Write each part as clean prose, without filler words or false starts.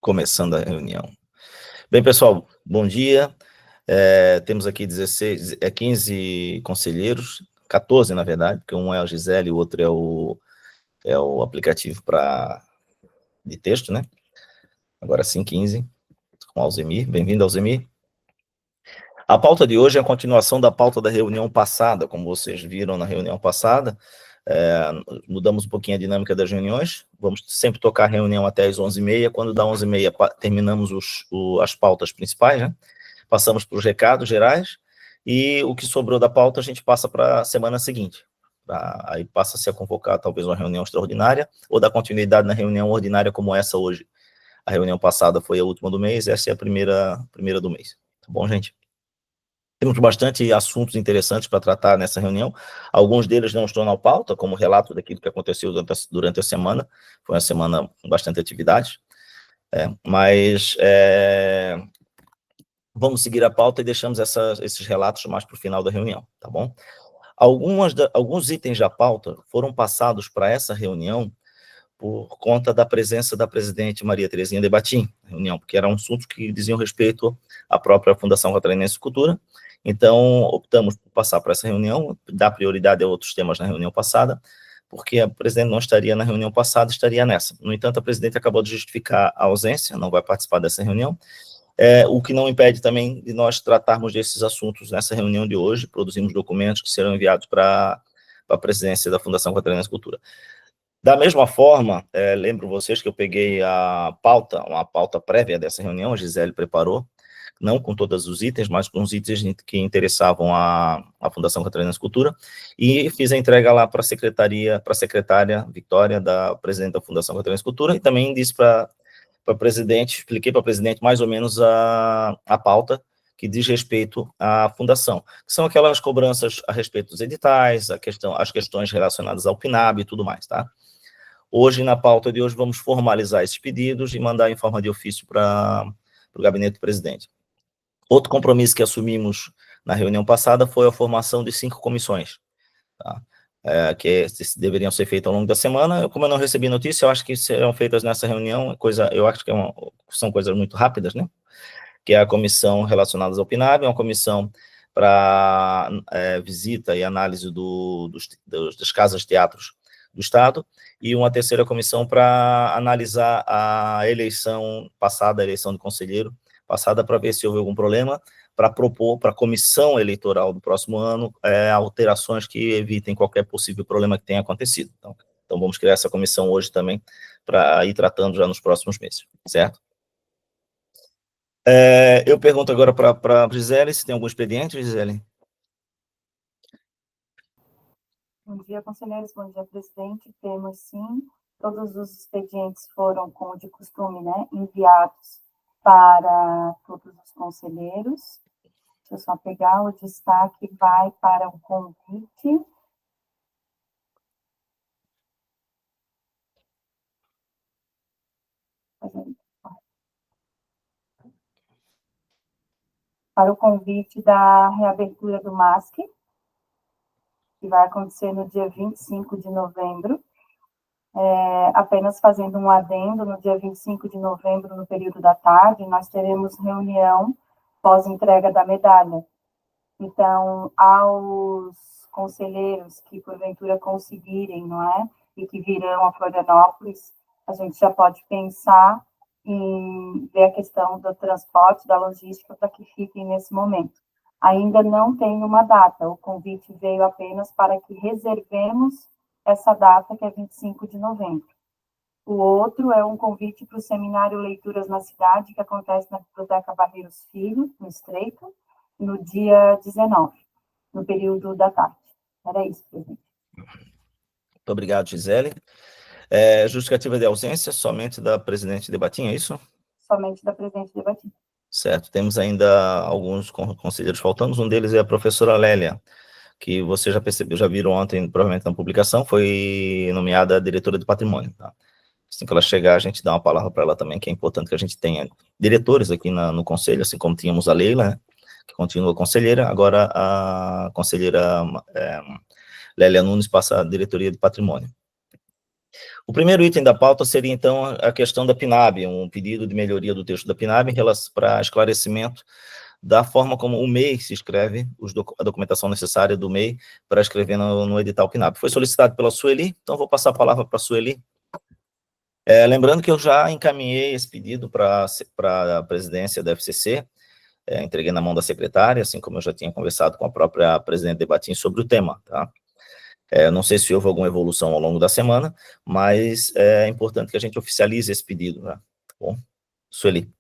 Começando a reunião. Bem, pessoal, bom dia. Temos aqui 15 conselheiros, 14, na verdade, porque um é a Gisele e o outro é o aplicativo de texto, né? Agora sim, 15, com Alzemir. Bem-vindo, Alzemir. A pauta de hoje é a continuação da pauta da reunião passada, como vocês viram na reunião passada. Mudamos um pouquinho a dinâmica das reuniões, vamos sempre tocar a reunião até as 11h30, quando dá 11h30 terminamos as pautas principais, né? Passamos para os recados gerais, e o que sobrou da pauta a gente passa para a semana seguinte, aí passa-se a convocar talvez uma reunião extraordinária, ou dar continuidade na reunião ordinária como essa hoje. A reunião passada foi a última do mês, essa é a primeira do mês, tá bom, gente? Temos bastante assuntos interessantes para tratar nessa reunião. Alguns deles não estão na pauta, como relato daquilo que aconteceu durante a semana. Foi uma semana com bastante atividade. Mas vamos seguir a pauta e deixamos esses relatos mais para o final da reunião, tá bom? Alguns itens da pauta foram passados para essa reunião por conta da presença da presidente Maria Terezinha de Batim, reunião, porque eram assuntos que diziam respeito à própria Fundação Catarinense de Cultura. Então, optamos por passar para essa reunião, dar prioridade a outros temas na reunião passada, porque a presidente não estaria na reunião passada, estaria nessa. No entanto, a presidente acabou de justificar a ausência, não vai participar dessa reunião, o que não impede também de nós tratarmos desses assuntos nessa reunião de hoje, produzimos documentos que serão enviados para a presidência da Fundação Catarinense de Cultura. Da mesma forma, lembro vocês que eu peguei uma pauta prévia dessa reunião, a Gisele preparou, não com todos os itens, mas com os itens que interessavam a Fundação Catarinense de Cultura, e fiz a entrega lá para a secretária Vitória, da presidente da Fundação Catarinense de Cultura, e também disse para a presidente, expliquei para a presidente mais ou menos a pauta que diz respeito à fundação, que são aquelas cobranças a respeito dos editais, as questões relacionadas ao PNAB e tudo mais, tá? Hoje, na pauta de hoje, vamos formalizar esses pedidos e mandar em forma de ofício para o gabinete do presidente. Outro compromisso que assumimos na reunião passada foi a formação de 5 comissões, tá? Que deveriam ser feitas ao longo da semana. Como eu não recebi notícia, eu acho que serão feitas nessa reunião, eu acho que são coisas muito rápidas, né? Que é a comissão relacionada ao PNAB, uma comissão para visita e análise das casas-teatros do Estado, e uma terceira comissão para analisar a eleição passada, a eleição de conselheiro passada, para ver se houve algum problema, para propor para a comissão eleitoral do próximo ano alterações que evitem qualquer possível problema que tenha acontecido. Então vamos criar essa comissão hoje também, para ir tratando já nos próximos meses, certo? Eu pergunto agora para a Gisele, se tem algum expediente, Gisele? Bom dia, conselheiros. Bom dia, presidente. Temos, sim, todos os expedientes foram, como de costume, né, enviados para todos os conselheiros. Deixa eu só pegar o destaque, vai para o convite. Para o convite da reabertura do MASC, que vai acontecer no dia 25 de novembro. Apenas fazendo um adendo, no dia 25 de novembro, no período da tarde, nós teremos reunião pós-entrega da medalha. Então, aos conselheiros que, porventura, conseguirem, não é? E que virão a Florianópolis, a gente já pode pensar em ver a questão do transporte, da logística, para que fiquem nesse momento. Ainda não tem uma data, o convite veio apenas para que reservemos essa data, que é 25 de novembro. O outro é um convite para o seminário Leituras na Cidade, que acontece na Biblioteca Barreiros Filho, no Estreito, no dia 19, no período da tarde. Era isso, presidente. Muito obrigado, Gisele. Justificativa de ausência, somente da presidente de Batim, é isso? Somente da presidente de Batim. Certo, temos ainda alguns conselheiros faltando, um deles é a professora Lélia, que você já percebeu, já viram ontem, provavelmente na publicação, foi nomeada diretora de patrimônio, tá? Assim que ela chegar, a gente dá uma palavra para ela também, que é importante que a gente tenha diretores aqui no conselho, assim como tínhamos a Leila, né, que continua conselheira, agora a conselheira Lélia Nunes passa a diretoria de patrimônio. O primeiro item da pauta seria, então, a questão da PNAB, um pedido de melhoria do texto da PNAB para esclarecimento da forma como o MEI se escreve, a documentação necessária do MEI para escrever no edital PNAB. Foi solicitado pela Sueli, então vou passar a palavra para a Sueli. Lembrando que eu já encaminhei esse pedido para a presidência da FCC, entreguei na mão da secretária, assim como eu já tinha conversado com a própria presidente de Batim sobre o tema, tá? Não sei se houve alguma evolução ao longo da semana, mas é importante que a gente oficialize esse pedido, né? Tá bom? Sueli.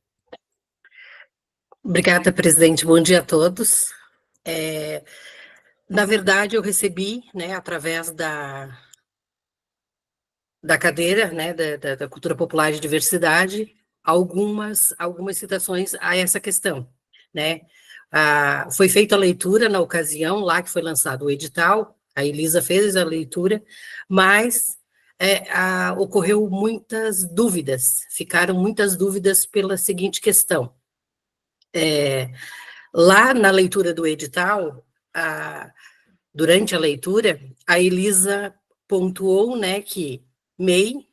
Obrigada, presidente. Bom dia a todos. Na verdade, eu recebi, né, através da cadeira, né, da Cultura Popular e Diversidade, algumas citações a essa questão, né? Foi feita a leitura na ocasião, lá que foi lançado o edital, a Elisa fez a leitura, mas ocorreu muitas dúvidas, ficaram muitas dúvidas pela seguinte questão. Lá na leitura do edital, durante a leitura, a Elisa pontuou, né, que MEI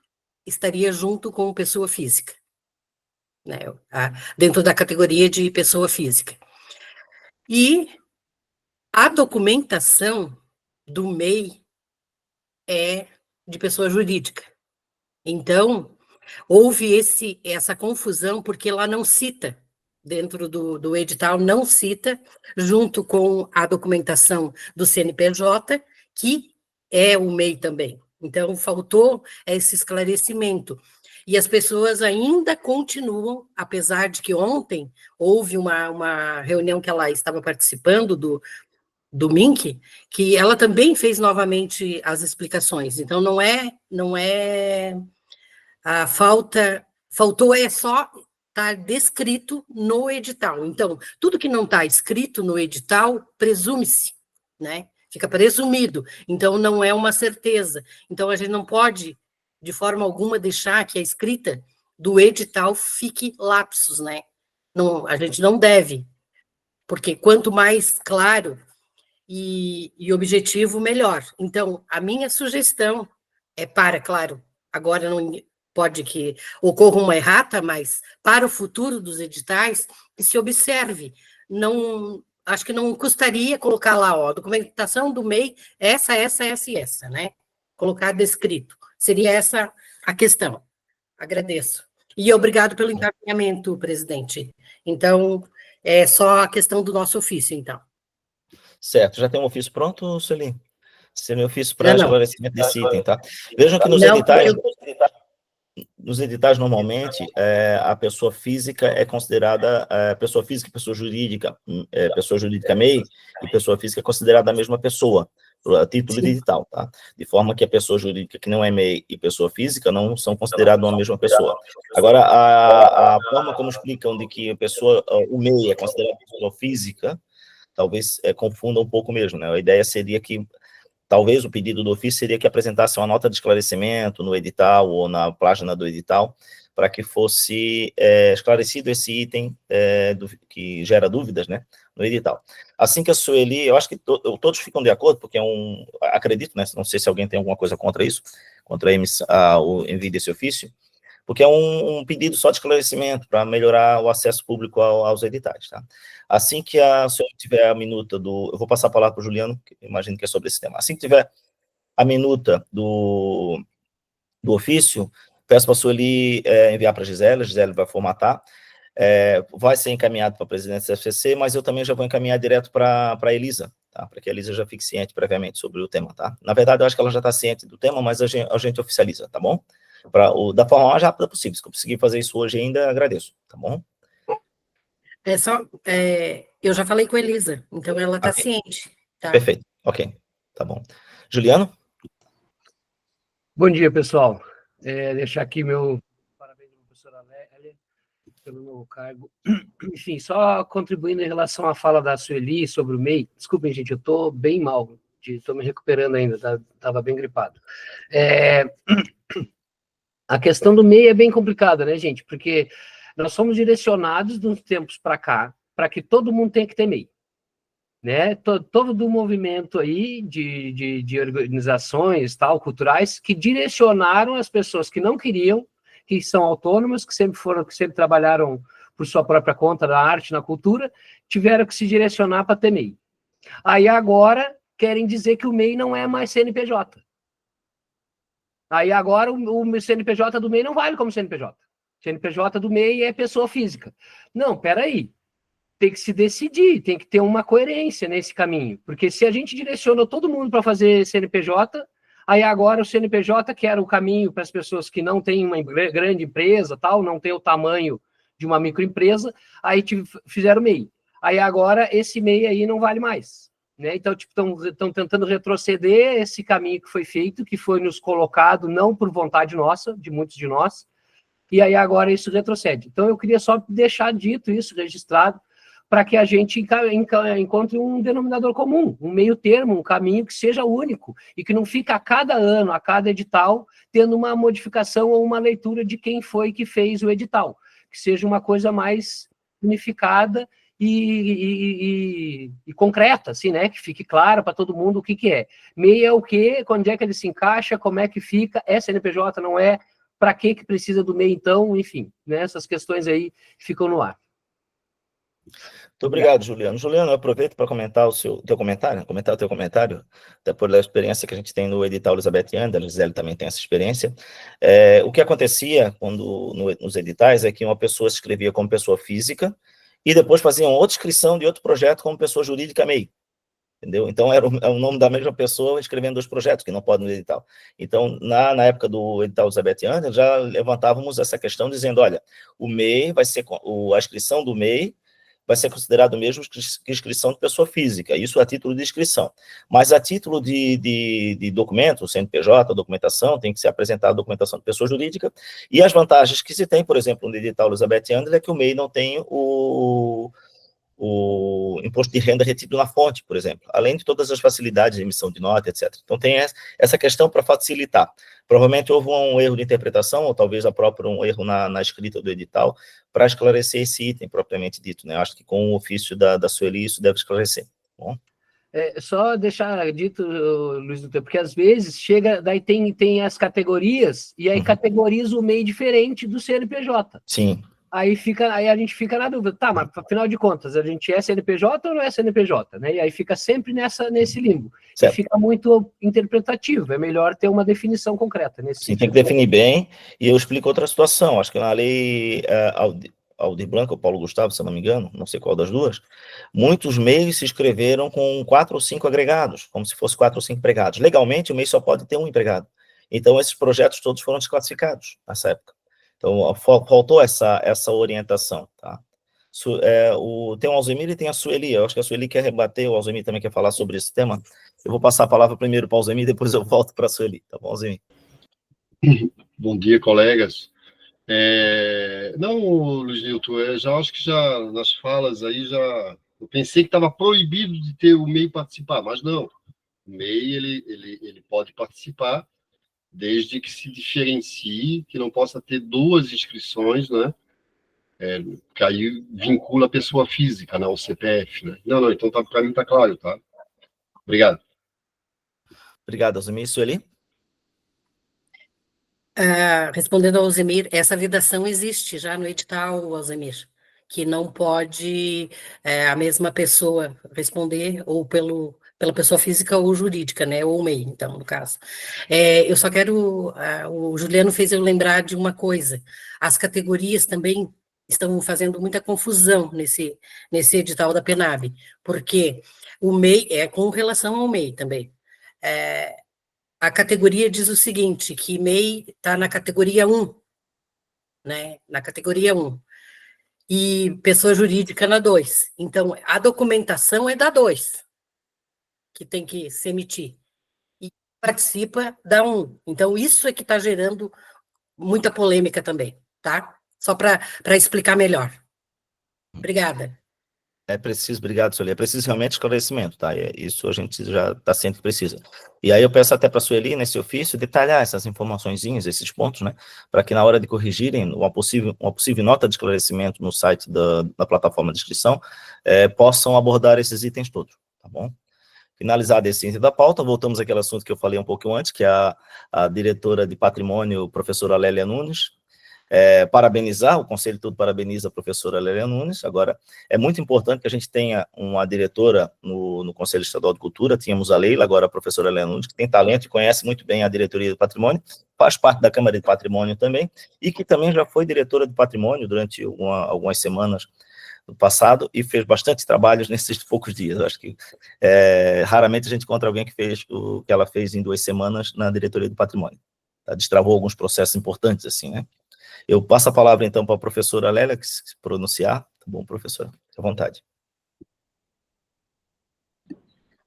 estaria junto com pessoa física, né, dentro da categoria de pessoa física. E a documentação do MEI é de pessoa jurídica. Então, houve essa confusão, porque ela não cita, dentro do edital, não cita, junto com a documentação do CNPJ, que é o MEI também. Então, faltou esse esclarecimento. E as pessoas ainda continuam, apesar de que ontem houve uma reunião que ela estava participando do MINC, que ela também fez novamente as explicações. Então, não é a faltou só estar descrito no edital. Então, tudo que não está escrito no edital, presume-se, né? Fica presumido. Então, não é uma certeza. Então, a gente não pode, de forma alguma, deixar que a escrita do edital fique lapsos, né? Não, a gente não deve, porque quanto mais claro e objetivo, melhor. Então, a minha sugestão claro, agora não pode que ocorra uma errata, mas para o futuro dos editais, que se observe. Não, acho que não custaria colocar lá, ó, documentação do MEI, essa, e essa, né? Colocar descrito. Seria essa a questão. Agradeço. E obrigado pelo encaminhamento, presidente. Então, é só a questão do nosso ofício, então. Certo, já tem um ofício pronto, Sueli? Esse é meu ofício para esclarecimento desse item, tá? Vejam que nos editais, normalmente, a pessoa física é considerada, pessoa física e pessoa jurídica MEI, e pessoa física é considerada a mesma pessoa, a título de edital, tá? De forma que a pessoa jurídica que não é MEI e pessoa física não são consideradas uma mesma pessoa. Agora, a forma como explicam de que o MEI é considerado pessoa física, talvez confunda um pouco mesmo, né? A ideia seria que, talvez o pedido do ofício seria que apresentasse uma nota de esclarecimento no edital ou na página do edital, para que fosse esclarecido esse item que gera dúvidas, né, no edital. Assim que a Sueli, eu acho que todos ficam de acordo, porque acredito, né, não sei se alguém tem alguma coisa contra isso, contra o envio desse ofício, porque é um pedido só de esclarecimento para melhorar o acesso público aos editais, tá? Assim que a senhora tiver a minuta eu vou passar a palavra para o Juliano, que imagino que é sobre esse tema. Assim que tiver a minuta do ofício, peço para a Sueli enviar para a Gisele vai formatar, vai ser encaminhado para a presidência da FCC, mas eu também já vou encaminhar direto para a Elisa, tá? Para que a Elisa já fique ciente previamente sobre o tema, tá? Na verdade, eu acho que ela já está ciente do tema, mas a gente oficializa, tá bom? Da forma mais rápida possível. Se eu conseguir fazer isso hoje ainda, agradeço, tá bom? Eu já falei com a Elisa, então ela está ciente. Tá? Perfeito, ok, tá bom. Juliano? Bom dia, pessoal. Deixar aqui meu parabéns à professora Lélia pelo novo cargo. Enfim, só contribuindo em relação à fala da Sueli sobre o MEI. Desculpem, gente, eu estou bem mal, estou me recuperando ainda, estava bem gripado. A questão do MEI é bem complicada, né, gente? Porque nós somos direcionados de uns tempos para cá para que todo mundo tenha que ter MEI. né? Todo o movimento aí de organizações, tal, culturais, que direcionaram as pessoas que não queriam, que são autônomas, que sempre trabalharam por sua própria conta na arte, na cultura, tiveram que se direcionar para ter MEI. Aí agora querem dizer que o MEI não é mais CNPJ. Aí agora o CNPJ do MEI não vale como CNPJ. CNPJ do MEI é pessoa física. Não, peraí. Tem que se decidir, tem que ter uma coerência nesse caminho. Porque se a gente direcionou todo mundo para fazer CNPJ, aí agora o CNPJ, que era o caminho para as pessoas que não têm uma grande empresa, tal, não tem o tamanho de uma microempresa, aí fizeram MEI. Aí agora esse MEI aí não vale mais. Né? Então, estão tentando retroceder esse caminho que foi feito, que foi nos colocado não por vontade nossa, de muitos de nós, e aí agora isso retrocede. Então, eu queria só deixar dito isso, registrado, para que a gente encontre um denominador comum, um meio termo, um caminho que seja único, e que não fique a cada ano, a cada edital, tendo uma modificação ou uma leitura de quem foi que fez o edital, que seja uma coisa mais unificada e concreta, assim, né? Que fique claro para todo mundo o que é. MEI é o quê? Quando é que ele se encaixa? Como é que fica? É CNPJ, não é? Para que precisa do MEI, então? Enfim, né? Essas questões aí ficam no ar. Muito obrigado, Juliano. Juliano, eu aproveito para comentar o teu comentário, até por a experiência que a gente tem no edital Elizabethiana, a Gisele também tem essa experiência. O que acontecia nos editais é que uma pessoa se inscrevia como pessoa física e depois faziam outra inscrição de outro projeto como pessoa jurídica MEI. Entendeu? Então, era o nome da mesma pessoa escrevendo dois projetos, que não podem no edital. Então, na época do edital Elizabethiana, já levantávamos essa questão, dizendo, olha, o MEI vai ser, a inscrição do MEI vai ser considerado mesmo que inscrição de pessoa física, isso a título de inscrição. Mas a título de documento, o CNPJ, a documentação, tem que ser apresentada a documentação de pessoa jurídica, e as vantagens que se tem, por exemplo, no edital Elizabethiana, é que o MEI não tem o imposto de renda retido na fonte, por exemplo, além de todas as facilidades de emissão de nota, etc. Então, tem essa questão para facilitar. Provavelmente houve um erro de interpretação, ou talvez um erro na escrita do edital, para esclarecer esse item propriamente dito, né? Acho que com o ofício da Sueli isso deve esclarecer. Bom? Só deixar dito, Luiz Doutor, porque às vezes chega, daí tem as categorias, e aí categoriza o MEI diferente do CNPJ. Sim. Aí a gente fica na dúvida, tá, mas afinal de contas, a gente é CNPJ ou não é CNPJ, né? E aí fica sempre nesse limbo. Certo. E fica muito interpretativo, é melhor ter uma definição concreta nesse sentido. Tem que definir bem, e eu explico outra situação, acho que na lei Aldir Blanc, ou Paulo Gustavo, se eu não me engano, não sei qual das duas, muitos MEIs se inscreveram com 4 ou 5 agregados, como se fosse 4 ou 5 empregados. Legalmente, o MEI só pode ter um empregado. Então, esses projetos todos foram desclassificados nessa época. Então, faltou essa orientação, tá? Tem o Alzemir e tem a Sueli. Eu acho que a Sueli quer rebater, o Alzemir também quer falar sobre esse tema. Eu vou passar a palavra primeiro para o Alzemir, depois eu volto para a Sueli. Tá bom, Alzemir? Bom dia, colegas. Não, Luiz Nilton, já acho que já nas falas aí eu pensei que estava proibido de ter o MEI participar, mas não. O MEI, ele pode participar, desde que se diferencie, que não possa ter 2 inscrições, né? Que aí vincula a pessoa física, né? O CPF, né? Não, então para mim está claro, tá? Obrigado. Obrigado, Alzemir. Sueli? Respondendo ao Alzemir, essa vedação existe já no edital, Alzemir, que não pode a mesma pessoa responder ou pela pessoa física ou jurídica, né, ou MEI, então, no caso. Eu só quero, o Juliano fez eu lembrar de uma coisa, as categorias também estão fazendo muita confusão nesse edital da PENAB, porque o MEI, com relação ao MEI também, a categoria diz o seguinte, que MEI está na categoria 1, né, na categoria 1, e pessoa jurídica na 2, então, a documentação é da 2, que tem que se emitir, e participa da 1. Então, isso é que está gerando muita polêmica também, tá? Só para explicar melhor. Obrigada. Obrigado, Sueli. É preciso realmente esclarecimento, tá? Isso a gente já está sendo que precisa. E aí eu peço até para a Sueli, nesse ofício, detalhar essas informaçõezinhas, esses pontos, né? Para que na hora de corrigirem uma possível nota de esclarecimento no site da plataforma de inscrição, possam abordar esses itens todos, tá bom? Finalizado esse item da pauta, voltamos àquele assunto que eu falei um pouco antes, que é a diretora de patrimônio, professora Lélia Nunes. Parabenizar, o Conselho todo parabeniza a professora Lélia Nunes. Agora, é muito importante que a gente tenha uma diretora no Conselho Estadual de Cultura, tínhamos a Leila, agora a professora Lélia Nunes, que tem talento e conhece muito bem a diretoria de patrimônio, faz parte da Câmara de Patrimônio também, e que também já foi diretora de patrimônio durante algumas semanas no passado, e fez bastante trabalhos nesses poucos dias. Eu acho que raramente a gente encontra alguém que fez o que ela fez em 2 semanas na diretoria do patrimônio. Tá? Destravou alguns processos importantes, assim, né? Eu passo a palavra, então, para a professora Lélia, que se pronunciar. Tá bom, professora? Fique à vontade.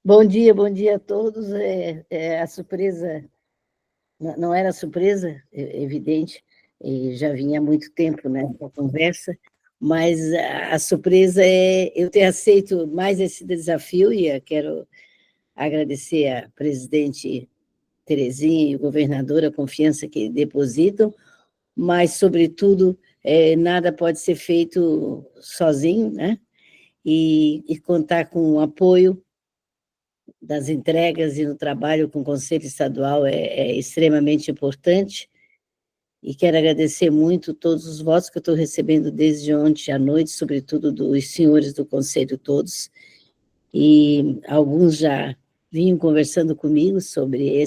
Bom dia a todos. A surpresa, não era surpresa, evidente, e já vinha há muito tempo, né, a conversa, mas a surpresa é eu ter aceito mais esse desafio, e eu quero agradecer a presidente Terezinha e o governador a confiança que depositam, mas, sobretudo, nada pode ser feito sozinho, né? E contar com o apoio das entregas e no trabalho com o Conselho Estadual é extremamente importante, e quero agradecer muito todos os votos que eu estou recebendo desde ontem à noite, sobretudo dos senhores do Conselho todos, e alguns já vinham conversando comigo sobre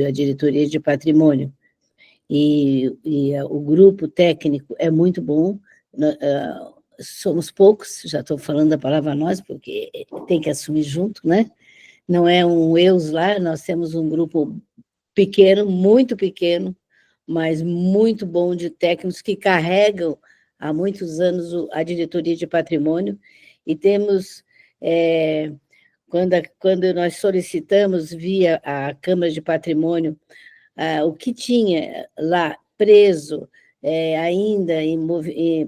a diretoria de patrimônio. E o grupo técnico é muito bom, somos poucos, já estou falando a palavra nós, porque tem que assumir junto, né? Não é um eus lá, nós temos um grupo pequeno, muito pequeno, mas muito bom de técnicos que carregam há muitos anos a diretoria de patrimônio, e temos, quando nós solicitamos via a Câmara de Patrimônio, o que tinha lá preso ainda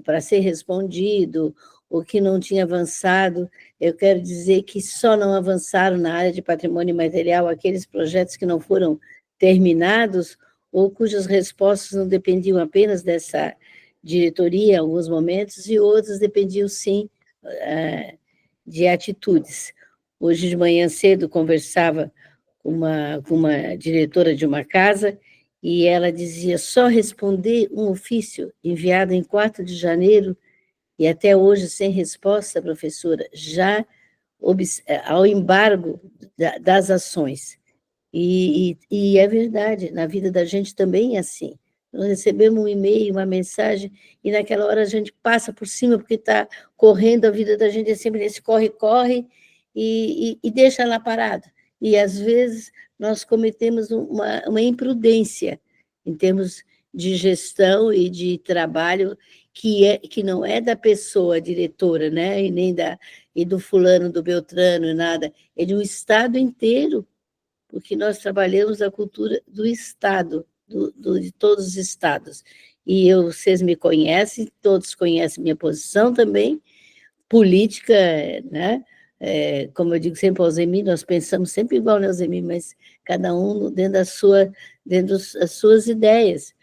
para ser respondido, o que não tinha avançado, eu quero dizer que só não avançaram na área de patrimônio imaterial aqueles projetos que não foram terminados ou cujas respostas não dependiam apenas dessa diretoria em alguns momentos, e outros dependiam, sim, de atitudes. Hoje de manhã cedo conversava com uma diretora de uma casa, e ela dizia, só responder um ofício enviado em 4 de janeiro, e até hoje sem resposta, professora, já ao embargo das ações. E é verdade, na vida da gente também é assim. Nós recebemos um e-mail, uma mensagem, e naquela hora a gente passa por cima, porque está correndo, a vida da gente é sempre nesse corre-corre, e deixa lá parado. E, às vezes, nós cometemos uma imprudência em termos de gestão e de trabalho, que não é da pessoa diretora, né? E nem do fulano, do Beltrano, e nada, é de um Estado inteiro, porque nós trabalhamos a cultura do Estado, de todos os estados. E vocês me conhecem, todos conhecem minha posição também, política, né? Como eu digo sempre ao Alzemir, nós pensamos sempre igual ao Alzemir, mas cada um dentro das suas ideias.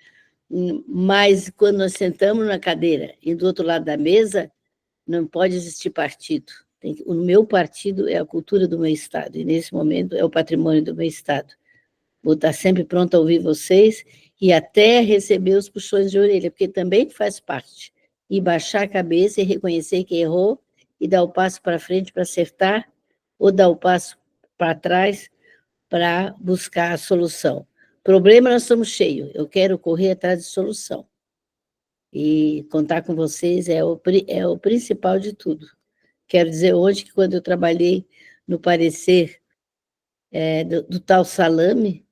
Mas quando nós sentamos na cadeira e do outro lado da mesa, não pode existir partido. O meu partido é a cultura do meu estado, e nesse momento é o patrimônio do meu estado. Vou estar sempre pronto a ouvir vocês e até receber os puxões de orelha, porque também faz parte. E baixar a cabeça e reconhecer que errou e dar o passo para frente para acertar, ou dar o passo para trás para buscar a solução. Problema nós estamos cheios, eu quero correr atrás de solução. E contar com vocês é o principal de tudo. Quero dizer hoje que quando eu trabalhei no parecer do tal salame,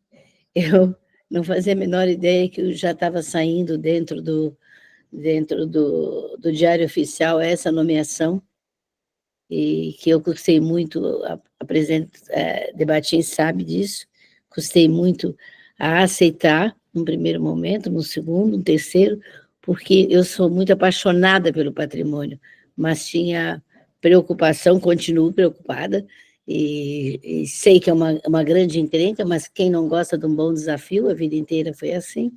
eu não fazia a menor ideia que eu já estava saindo dentro do Diário Oficial essa nomeação, e que eu custei muito, a presidente Debatim sabe disso, custei muito a aceitar, num primeiro momento, no segundo, no terceiro, porque eu sou muito apaixonada pelo patrimônio, mas tinha preocupação, continuo preocupada, e sei que é uma grande encrenca, mas quem não gosta de um bom desafio, a vida inteira foi assim.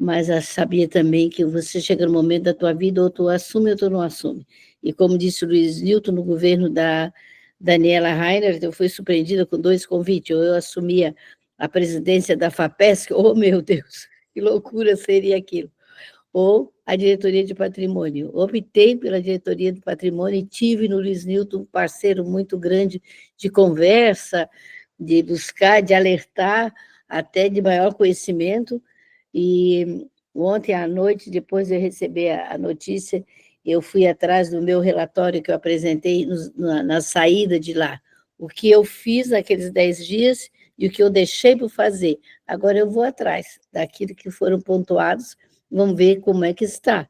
mas eu sabia também que você chega no momento da tua vida, ou tu assume ou tu não assume. E como disse o Luiz Newton, no governo da Daniela Rainer, eu fui surpreendida com 2 convites, ou eu assumia a presidência da FAPESC, oh meu Deus, que loucura seria aquilo, ou a diretoria de patrimônio. Optei pela diretoria de patrimônio e tive no Luiz Newton um parceiro muito grande de conversa, de buscar, de alertar, até de maior conhecimento. E ontem à noite, depois de eu receber a notícia, eu fui atrás do meu relatório que eu apresentei na saída de lá. O que eu fiz naqueles 10 dias e o que eu deixei por fazer. Agora eu vou atrás daquilo que foram pontuados, vamos ver como é que está,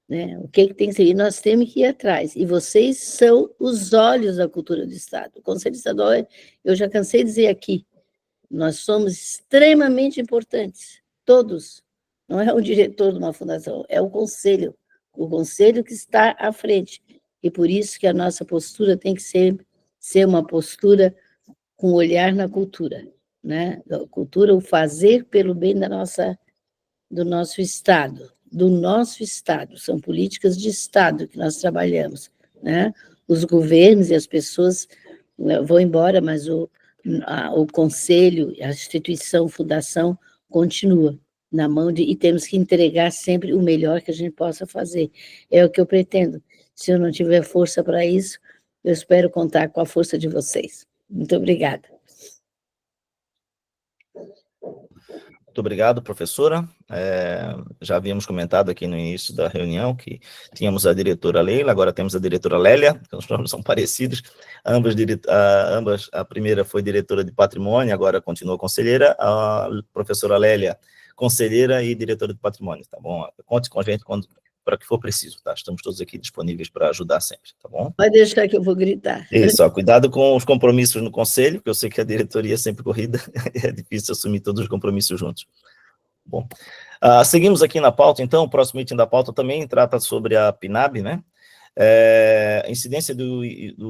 né? O que tem que ser, e nós temos que ir atrás, e vocês são os olhos da cultura do Estado. O Conselho Estadual, eu já cansei de dizer aqui, nós somos extremamente importantes, todos, não é o diretor de uma fundação, é o conselho que está à frente, e por isso que a nossa postura tem que ser uma postura com olhar na cultura, né? A cultura, o fazer pelo bem do nosso Estado, são políticas de Estado que nós trabalhamos, né? Os governos e as pessoas vão embora, mas o conselho, a instituição, fundação, continua na mão e temos que entregar sempre o melhor que a gente possa fazer. É o que eu pretendo. Se eu não tiver força para isso, eu espero contar com a força de vocês. Muito obrigada. Muito obrigado, professora. Já havíamos comentado aqui no início da reunião que tínhamos a diretora Leila, agora temos a diretora Lélia, que os nomes são parecidos. Ambas, a primeira foi diretora de patrimônio, agora continua conselheira, a professora Lélia, conselheira e diretora de patrimônio, tá bom? Conte com a gente para que for preciso, tá? Estamos todos aqui disponíveis para ajudar sempre, tá bom? Pode deixar que eu vou gritar. Isso, cuidado com os compromissos no conselho, porque eu sei que a diretoria é sempre corrida, é difícil assumir todos os compromissos juntos. Bom, seguimos aqui na pauta, então, o próximo item da pauta também trata sobre a PNAB, né? Incidência do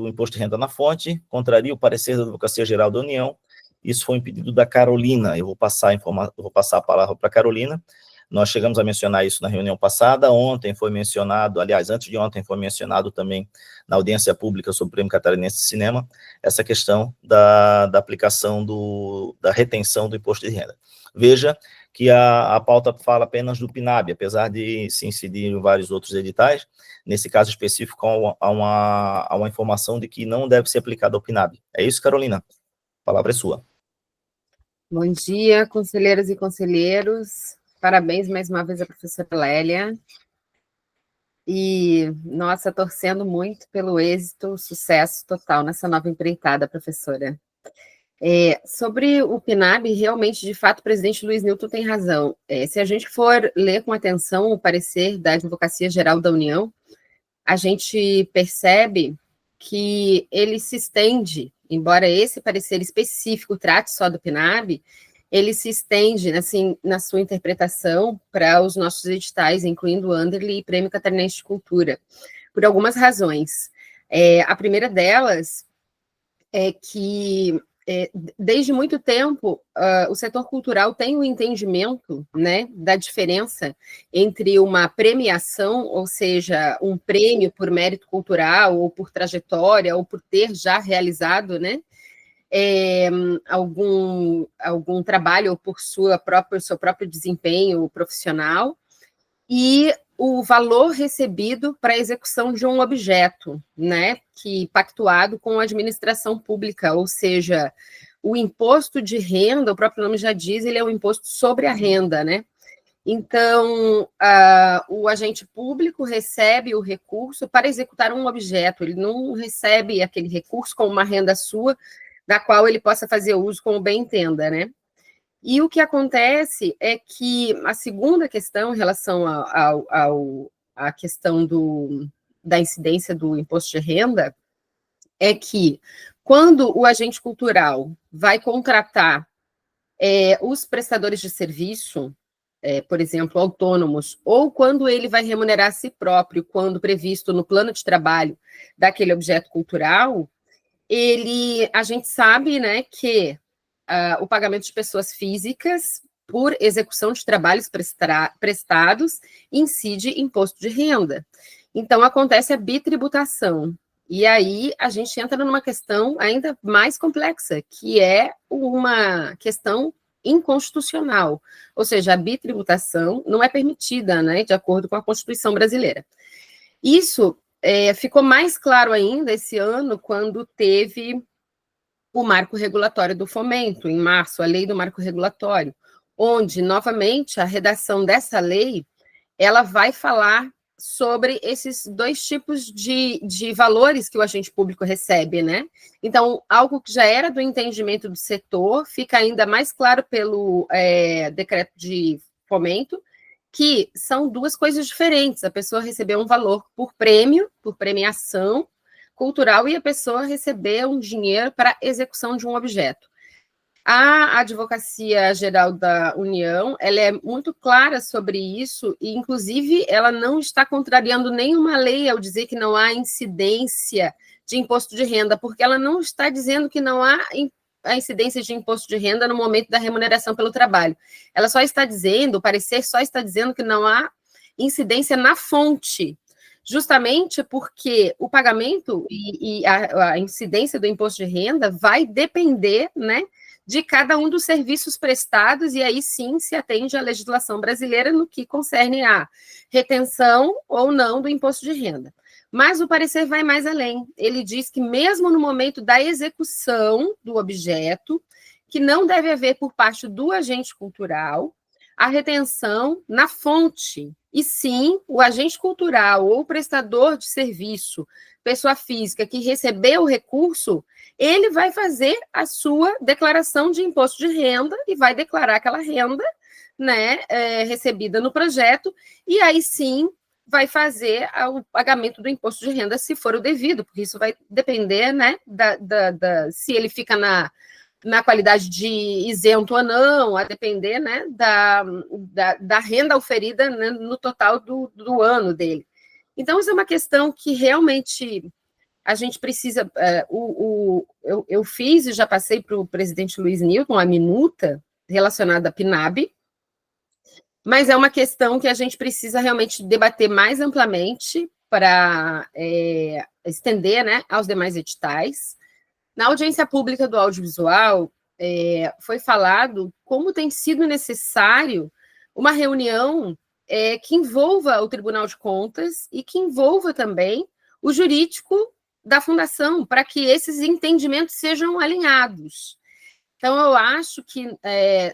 imposto de renda na fonte, contraria o parecer da Advocacia Geral da União. Isso foi um pedido da Carolina, eu vou passar a palavra para a Carolina. Nós chegamos a mencionar isso na reunião passada, ontem foi mencionado, aliás, antes de ontem foi mencionado também na audiência pública sobre o Prêmio Catarinense de Cinema, essa questão da aplicação da retenção do imposto de renda. Veja que a pauta fala apenas do PNAB, apesar de se incidir em vários outros editais, nesse caso específico há uma informação de que não deve ser aplicado ao PNAB. É isso, Carolina? A palavra é sua. Bom dia, conselheiras e conselheiros. Parabéns mais uma vez à professora Lélia. E, nossa, torcendo muito pelo êxito, sucesso total nessa nova empreitada, professora. Sobre o PNAB, realmente, de fato, o presidente Luiz Newton tem razão. Se a gente for ler com atenção o parecer da Advocacia Geral da União, a gente percebe que ele se estende, embora esse parecer específico trate só do PNAB, ele se estende, assim, na sua interpretação para os nossos editais, incluindo o Anderli e Prêmio Catarinense de Cultura, por algumas razões. A primeira delas é que, desde muito tempo, o setor cultural tem o entendimento, né, da diferença entre uma premiação, ou seja, um prêmio por mérito cultural, ou por trajetória, ou por ter já realizado, né, algum trabalho ou por seu próprio desempenho profissional, e o valor recebido para a execução de um objeto, né, que pactuado com a administração pública, ou seja, o imposto de renda, o próprio nome já diz, ele é um imposto sobre a renda, né? Então, o agente público recebe o recurso para executar um objeto, ele não recebe aquele recurso como uma renda sua, da qual ele possa fazer uso como bem entenda, né? E o que acontece é que a segunda questão em relação à questão da incidência do imposto de renda é que quando o agente cultural vai contratar os prestadores de serviço, por exemplo, autônomos, ou quando ele vai remunerar a si próprio, quando previsto no plano de trabalho daquele objeto cultural, a gente sabe, né, que o pagamento de pessoas físicas por execução de trabalhos prestados incide imposto de renda. Então, acontece a bitributação. E aí, a gente entra numa questão ainda mais complexa, que é uma questão inconstitucional. Ou seja, a bitributação não é permitida, né, de acordo com a Constituição brasileira. Isso ficou mais claro ainda esse ano, quando teve o marco regulatório do fomento, em março, a lei do marco regulatório, onde, novamente, a redação dessa lei, ela vai falar sobre esses dois tipos de valores que o agente público recebe, né? Então, algo que já era do entendimento do setor, fica ainda mais claro pelo decreto de fomento, que são duas coisas diferentes. A pessoa receber um valor por prêmio, por premiação cultural, e a pessoa receber um dinheiro para execução de um objeto. A Advocacia Geral da União, ela é muito clara sobre isso, e, inclusive, ela não está contrariando nenhuma lei ao dizer que não há incidência de imposto de renda, porque ela não está dizendo que não há a incidência de imposto de renda no momento da remuneração pelo trabalho. Ela só está dizendo, o parecer só está dizendo que não há incidência na fonte, justamente porque o pagamento e a incidência do imposto de renda vai depender, né, de cada um dos serviços prestados, e aí sim se atende à legislação brasileira no que concerne a retenção ou não do imposto de renda. Mas o parecer vai mais além. Ele diz que mesmo no momento da execução do objeto, que não deve haver por parte do agente cultural a retenção na fonte, e sim o agente cultural ou o prestador de serviço, pessoa física que recebeu o recurso, ele vai fazer a sua declaração de imposto de renda e vai declarar aquela renda, né, recebida no projeto, e aí sim vai fazer o pagamento do imposto de renda, se for o devido, porque isso vai depender, né, se ele fica na qualidade de isento ou não, a depender, né, da renda oferida, né, no total do ano dele. Então, isso é uma questão que realmente a gente precisa... eu fiz e já passei para o presidente Luiz Newton a minuta relacionada à PNAB, mas é uma questão que a gente precisa realmente debater mais amplamente para estender, né, aos demais editais. Na audiência pública do audiovisual, foi falado como tem sido necessário uma reunião que envolva o Tribunal de Contas e que envolva também o jurídico da fundação, para que esses entendimentos sejam alinhados. Então, eu acho que,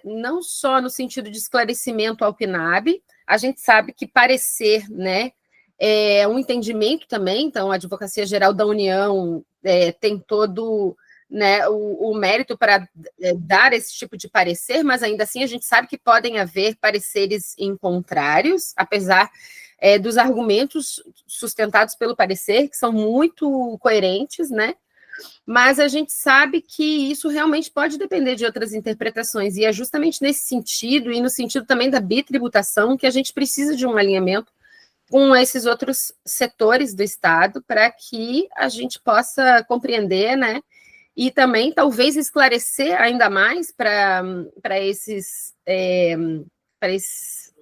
não só no sentido de esclarecimento ao PNAB, a gente sabe que parecer, né, é um entendimento também, então a Advocacia Geral da União tem todo, né, o mérito para dar esse tipo de parecer, mas ainda assim a gente sabe que podem haver pareceres em contrários, apesar dos argumentos sustentados pelo parecer, que são muito coerentes, né? Mas a gente sabe que isso realmente pode depender de outras interpretações, e é justamente nesse sentido, e no sentido também da bitributação, que a gente precisa de um alinhamento com esses outros setores do Estado, para que a gente possa compreender, né, e também talvez esclarecer ainda mais para esses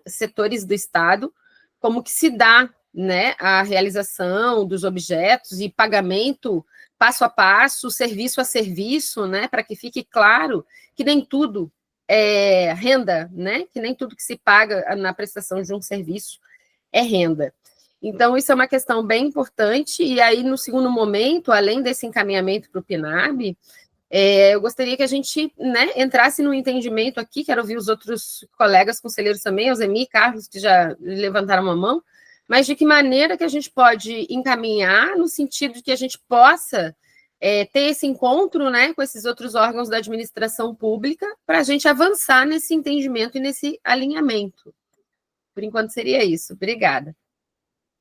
setores do Estado, como que se dá, né, a realização dos objetos e pagamento passo a passo, serviço a serviço, né, para que fique claro que nem tudo é renda, né, que nem tudo que se paga na prestação de um serviço é renda. Então, isso é uma questão bem importante, e aí, no segundo momento, além desse encaminhamento para o PNAB, eu gostaria que a gente, né, entrasse no entendimento aqui, quero ouvir os outros colegas conselheiros também, Alzemi e Carlos, que já levantaram a mão, mas de que maneira que a gente pode encaminhar no sentido de que a gente possa ter esse encontro, né, com esses outros órgãos da administração pública, para a gente avançar nesse entendimento e nesse alinhamento. Por enquanto seria isso. Obrigada.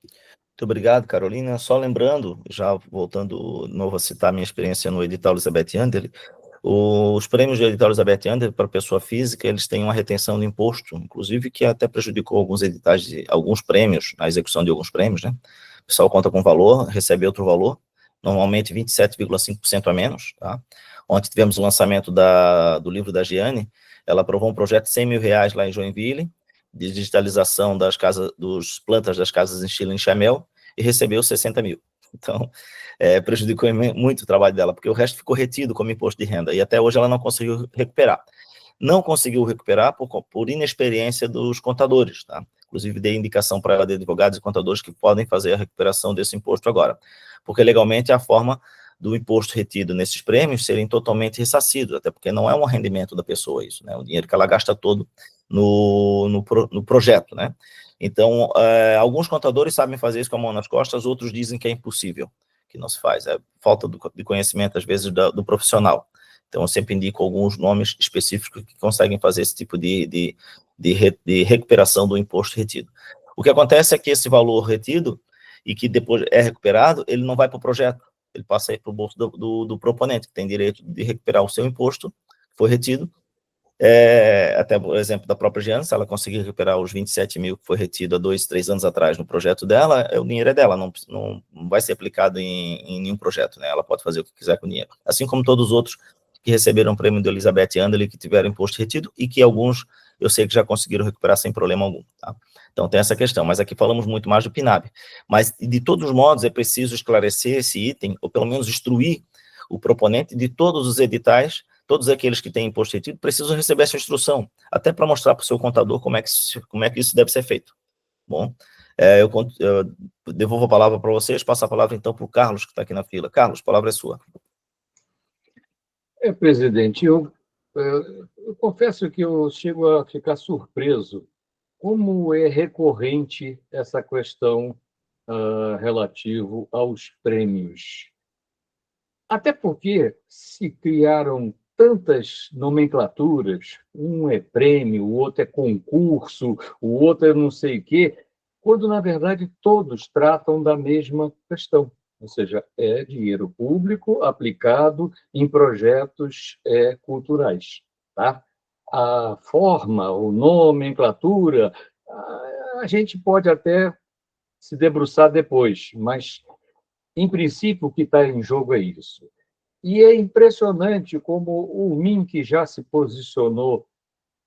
Muito obrigado, Carolina. Só lembrando, já voltando de novo a citar minha experiência no edital Elizabeth Under, os prêmios do edital Elizabeth Under para pessoa física, eles têm uma retenção de imposto, inclusive que até prejudicou alguns editais, alguns prêmios, na execução de alguns prêmios, né? O pessoal conta com valor, recebe outro valor, normalmente 27,5% a menos, tá? Ontem tivemos o lançamento do livro da Giane, ela aprovou um projeto de 100 mil reais lá em Joinville, de digitalização dos plantas das casas em estilo enxamel, e recebeu 60 mil. Então, prejudicou muito o trabalho dela, porque o resto ficou retido como imposto de renda, e até hoje ela não conseguiu recuperar. Não conseguiu recuperar por inexperiência dos contadores, tá? Inclusive, dei indicação para ela de advogados e contadores que podem fazer a recuperação desse imposto agora, porque legalmente é a forma do imposto retido nesses prêmios serem totalmente ressarcidos, até porque não é um rendimento da pessoa isso, né? O dinheiro que ela gasta todo no projeto, né? Então, alguns contadores sabem fazer isso com a mão nas costas, outros dizem que é impossível, que não se faz, é falta de conhecimento, às vezes, do profissional. Então, eu sempre indico alguns nomes específicos que conseguem fazer esse tipo de recuperação do imposto retido. O que acontece é que esse valor retido, e que depois é recuperado, ele não vai para o projeto, ele passa aí para o bolso do proponente, que tem direito de recuperar o seu imposto, que foi retido. Até o exemplo da própria Giane, se ela conseguir recuperar os 27 mil que foi retido há 2, 3 anos atrás no projeto dela, o dinheiro é dela, não vai ser aplicado em nenhum projeto, né? Ela pode fazer o que quiser com o dinheiro. Assim como todos os outros que receberam o prêmio de Elizabeth Anderle, que tiveram imposto retido, e que alguns, eu sei que já conseguiram recuperar sem problema algum, tá? Então, tem essa questão, mas aqui falamos muito mais do PNAB. Mas, de todos os modos, é preciso esclarecer esse item, ou pelo menos instruir o proponente de todos os editais, todos aqueles que têm imposto retido, precisam receber essa instrução, até para mostrar para o seu contador como é que isso deve ser feito. Bom, eu devolvo a palavra para vocês, passo a palavra, então, para o Carlos, que está aqui na fila. Carlos, a palavra é sua. Presidente, eu confesso que eu chego a ficar surpreso como é recorrente essa questão relativo aos prêmios. Até porque se criaram tantas nomenclaturas, um é prêmio, o outro é concurso, o outro é não sei o quê, quando, na verdade, todos tratam da mesma questão. Ou seja, é dinheiro público aplicado em projetos culturais. Tá? A forma, o nomenclatura, a gente pode até se debruçar depois, mas, em princípio, o que está em jogo é isso. E é impressionante como o MINC já se posicionou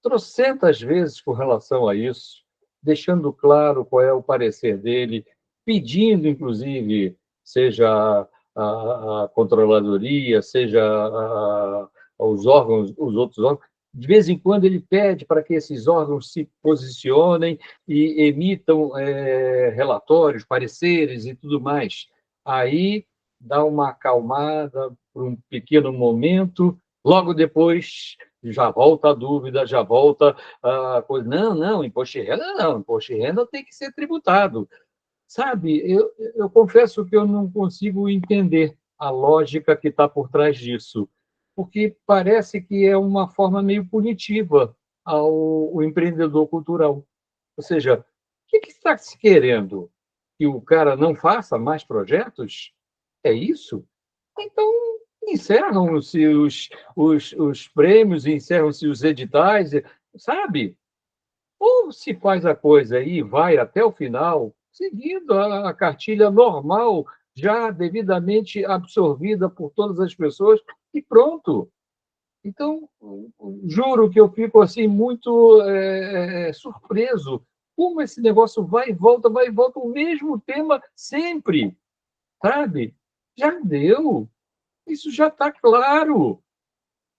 trocentas vezes com relação a isso, deixando claro qual é o parecer dele, pedindo, inclusive, seja a controladoria, seja os órgãos, os outros órgãos, de vez em quando ele pede para que esses órgãos se posicionem e emitam relatórios, pareceres e tudo mais. Aí dá uma acalmada por um pequeno momento, logo depois já volta a dúvida, já volta a coisa. Não, imposto de renda não, imposto de renda tem que ser tributado. Sabe, eu confesso que eu não consigo entender a lógica que está por trás disso, porque parece que é uma forma meio punitiva ao empreendedor cultural. Ou seja, o que está se querendo? Que o cara não faça mais projetos? É isso? Então, encerram-se os prêmios, encerram-se os editais, sabe? Ou se faz a coisa e vai até o final, seguindo a cartilha normal, já devidamente absorvida por todas as pessoas, e pronto. Então, juro que eu fico assim muito surpreso. Como esse negócio vai e volta, o mesmo tema sempre, sabe? Já deu. Isso já está claro,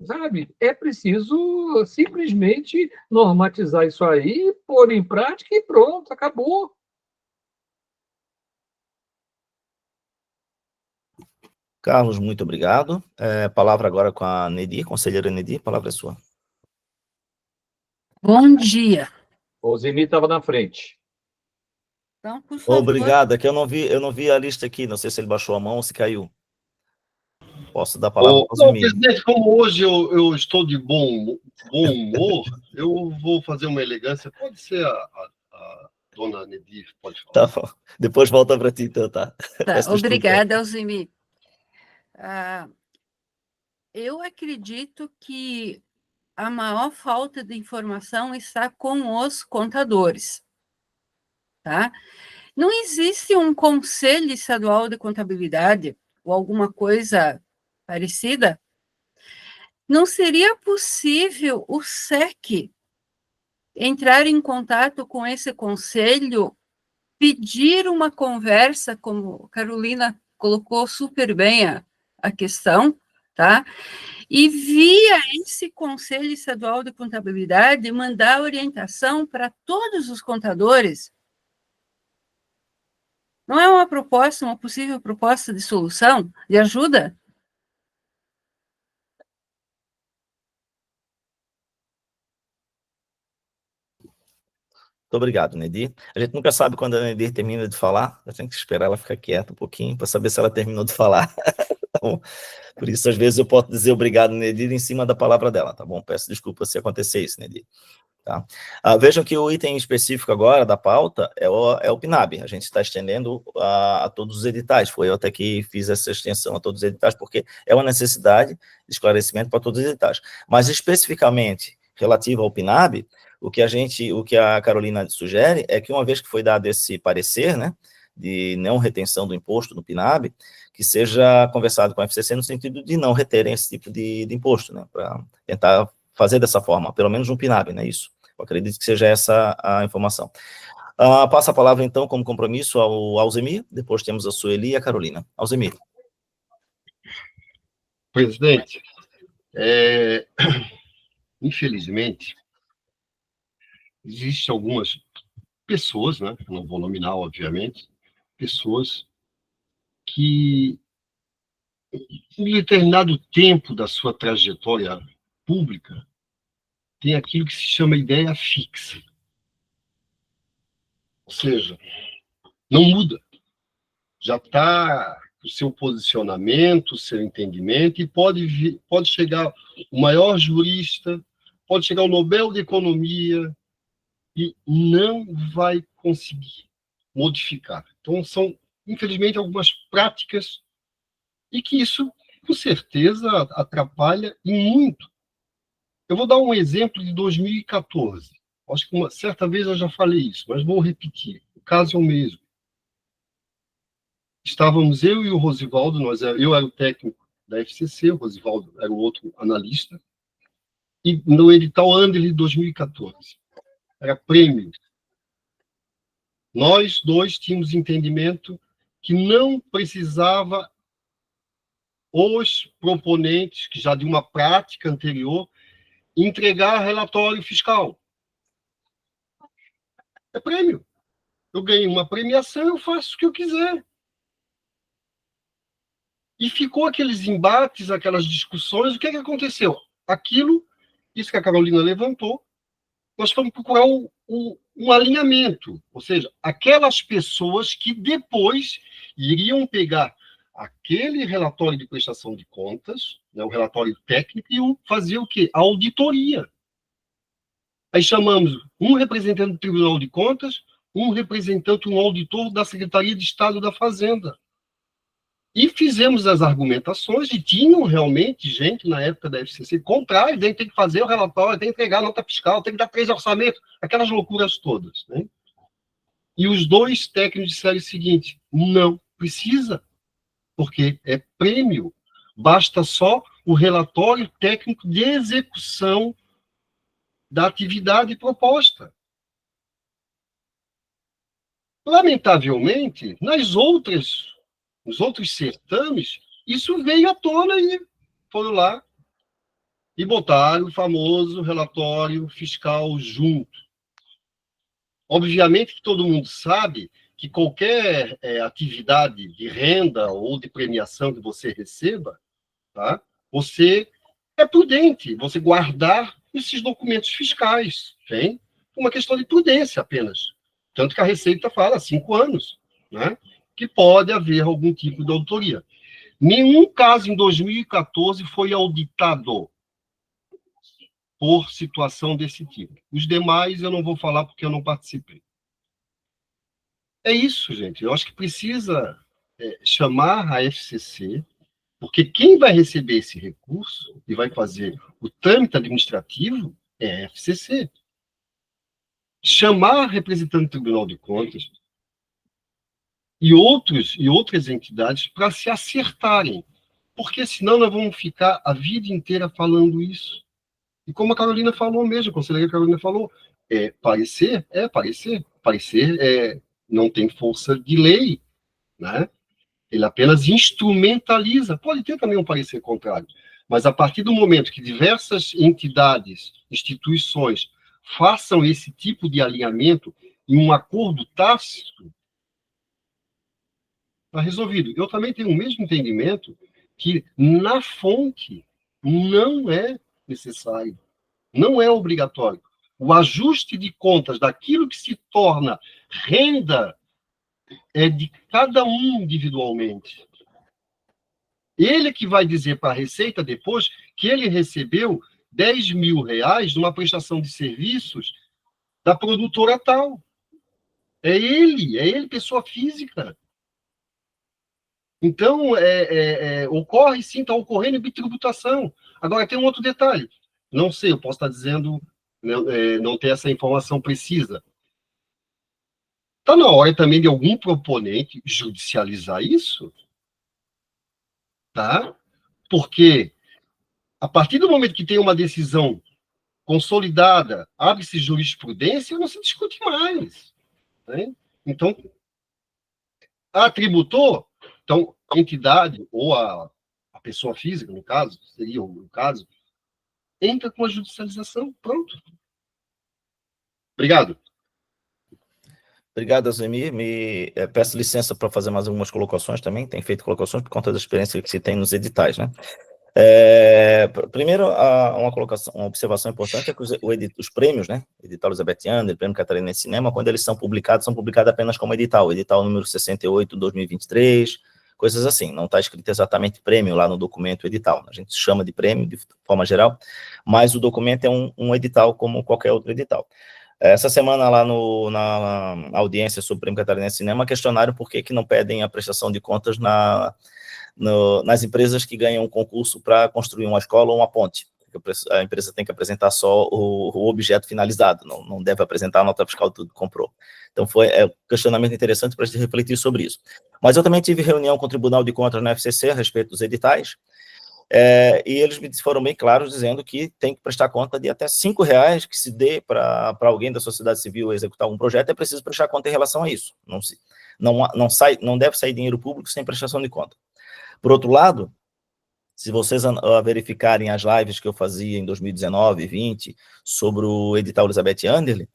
sabe? É preciso simplesmente normatizar isso aí, pôr em prática e pronto, acabou. Carlos, muito obrigado. Palavra agora com a Nedi, conselheira Nedi, a palavra é sua. Bom dia. O Zeni estava na frente. Então, por favor. Obrigado, é que eu não vi a lista aqui, não sei se ele baixou a mão ou se caiu. Posso dar a palavra para o Não, presidente, como hoje eu estou de bom humor, eu vou fazer uma elegância. Pode ser a dona Nedi, pode falar. Tá bom. Depois volta para ti, então, tá? Tá, obrigada, Alzimi. Eu acredito que a maior falta de informação está com os contadores, tá? Não existe um conselho estadual de contabilidade ou alguma coisa parecida, não seria possível o SEC entrar em contato com esse conselho, pedir uma conversa, como a Carolina colocou super bem a questão, tá? E via esse Conselho Estadual de Contabilidade mandar orientação para todos os contadores. Não é uma proposta, uma possível proposta de solução, de ajuda? Muito obrigado, Nedir. A gente nunca sabe quando a Nedir termina de falar, a gente tem que esperar ela ficar quieta um pouquinho para saber se ela terminou de falar. Então, por isso, às vezes, eu posso dizer obrigado, Nedir, em cima da palavra dela, tá bom? Peço desculpa se acontecer isso, Nedir. Tá? Vejam que o item específico agora da pauta é o PNAB. A gente está estendendo a todos os editais. Foi eu até que fiz essa extensão a todos os editais, porque é uma necessidade de esclarecimento para todos os editais. Mas, especificamente, relativo ao PNAB, o que a Carolina sugere é que, uma vez que foi dado esse parecer, né, de não retenção do imposto no PNAB, que seja conversado com a FCC no sentido de não reterem esse tipo de imposto, né, para tentar fazer dessa forma, pelo menos no PNAB, né, isso. Eu acredito que seja essa a informação. Passa a palavra, então, como compromisso ao Alzemir, depois temos a Sueli e a Carolina. Alzemir. Presidente, infelizmente, existem algumas pessoas, né, não vou nominar, obviamente, pessoas que, em um determinado tempo da sua trajetória pública, tem aquilo que se chama ideia fixa. Ou seja, não muda. Já está o seu posicionamento, o seu entendimento, e pode chegar o maior jurista, pode chegar o Nobel de Economia, e não vai conseguir modificar. Então, são, infelizmente, algumas práticas, e que isso, com certeza, atrapalha e muito. Eu vou dar um exemplo de 2014. Acho que uma certa vez eu já falei isso, mas vou repetir. O caso é o mesmo. Estávamos eu e o Rosivaldo, eu era o técnico da FCC, o Rosivaldo era o outro analista, e no edital Anderle de 2014. Era prêmio. Nós dois tínhamos entendimento que não precisava os proponentes, que já de uma prática anterior, entregar relatório fiscal. É prêmio. Eu ganhei uma premiação, eu faço o que eu quiser. E ficou aqueles embates, aquelas discussões. O que é que aconteceu? Aquilo, isso que a Carolina levantou, nós fomos procurar um alinhamento. Ou seja, aquelas pessoas que depois iriam pegar aquele relatório de prestação de contas, né, o relatório técnico, e fazer o quê? A auditoria. Aí chamamos um representante do Tribunal de Contas, um representante, um auditor da Secretaria de Estado da Fazenda. E fizemos as argumentações, e tinham realmente gente na época da FCC contrário, tem que fazer o relatório, tem que entregar a nota fiscal, tem que dar 3 orçamentos, aquelas loucuras todas. Né? E os dois técnicos disseram o seguinte: não precisa, porque é prêmio, basta só o relatório técnico de execução da atividade proposta. Lamentavelmente, nos outros certames, isso veio à tona e foram lá e botaram o famoso relatório fiscal junto. Obviamente que todo mundo sabe que qualquer atividade de renda ou de premiação que você receba, tá? Você é prudente, você guardar esses documentos fiscais, tem uma questão de prudência apenas. Tanto que a Receita fala 5 anos, né? Que pode haver algum tipo de auditoria. Nenhum caso em 2014 foi auditado por situação desse tipo. Os demais eu não vou falar porque eu não participei. É isso, gente. Eu acho que precisa chamar a FCC, porque quem vai receber esse recurso e vai fazer o trâmite administrativo é a FCC. Chamar representante do Tribunal de Contas, e outras entidades para se acertarem, porque senão nós vamos ficar a vida inteira falando isso. E como a Carolina falou mesmo, a conselheira Carolina falou, parecer, não tem força de lei, né? Ele apenas instrumentaliza, pode ter também um parecer contrário, mas a partir do momento que diversas entidades, instituições, façam esse tipo de alinhamento em um acordo tácito, está resolvido. Eu também tenho o mesmo entendimento que, na fonte, não é necessário, não é obrigatório. O ajuste de contas daquilo que se torna renda é de cada um individualmente. Ele que vai dizer para a Receita depois que ele recebeu 10 mil reais numa prestação de serviços da produtora tal. É ele, pessoa física. Então, ocorre sim, está ocorrendo bitributação. Agora, tem um outro detalhe. Não sei, eu posso estar dizendo, não ter essa informação precisa. Está na hora também de algum proponente judicializar isso, tá? Porque, a partir do momento que tem uma decisão consolidada, abre-se jurisprudência, não se discute mais. Né? Então, tributou, então, a entidade, ou a pessoa física, no caso, seria o caso, entra com a judicialização, pronto. Obrigado. Obrigado, Azemir. Peço licença para fazer mais algumas colocações também, tem feito colocações por conta da experiência que se tem nos editais, né? Primeiro, uma observação importante é que os prêmios, né, edital Elizabeth Anderle, prêmio Catarinense de Cinema, quando eles são publicados apenas como edital número 68, 2023, coisas assim, não está escrito exatamente prêmio lá no documento edital, a gente chama de prêmio de forma geral, mas o documento é um edital como qualquer outro edital. Essa semana lá na audiência sobre o prêmio Catarinense de Cinema, questionaram por que não pedem a prestação de contas nas empresas que ganham um concurso para construir uma escola ou uma ponte. A empresa tem que apresentar só o objeto finalizado, não deve apresentar a nota fiscal de tudo que comprou. Então, foi um questionamento interessante para a gente refletir sobre isso. Mas eu também tive reunião com o Tribunal de Contas na FCC a respeito dos editais, e eles me foram bem claros dizendo que tem que prestar conta de até R$5 que se dê para alguém da sociedade civil executar um projeto, é preciso prestar conta em relação a isso. Não deve sair dinheiro público sem prestação de conta. Por outro lado, se vocês verificarem as lives que eu fazia em 2019 e 2020 sobre o edital Elizabeth Anderle,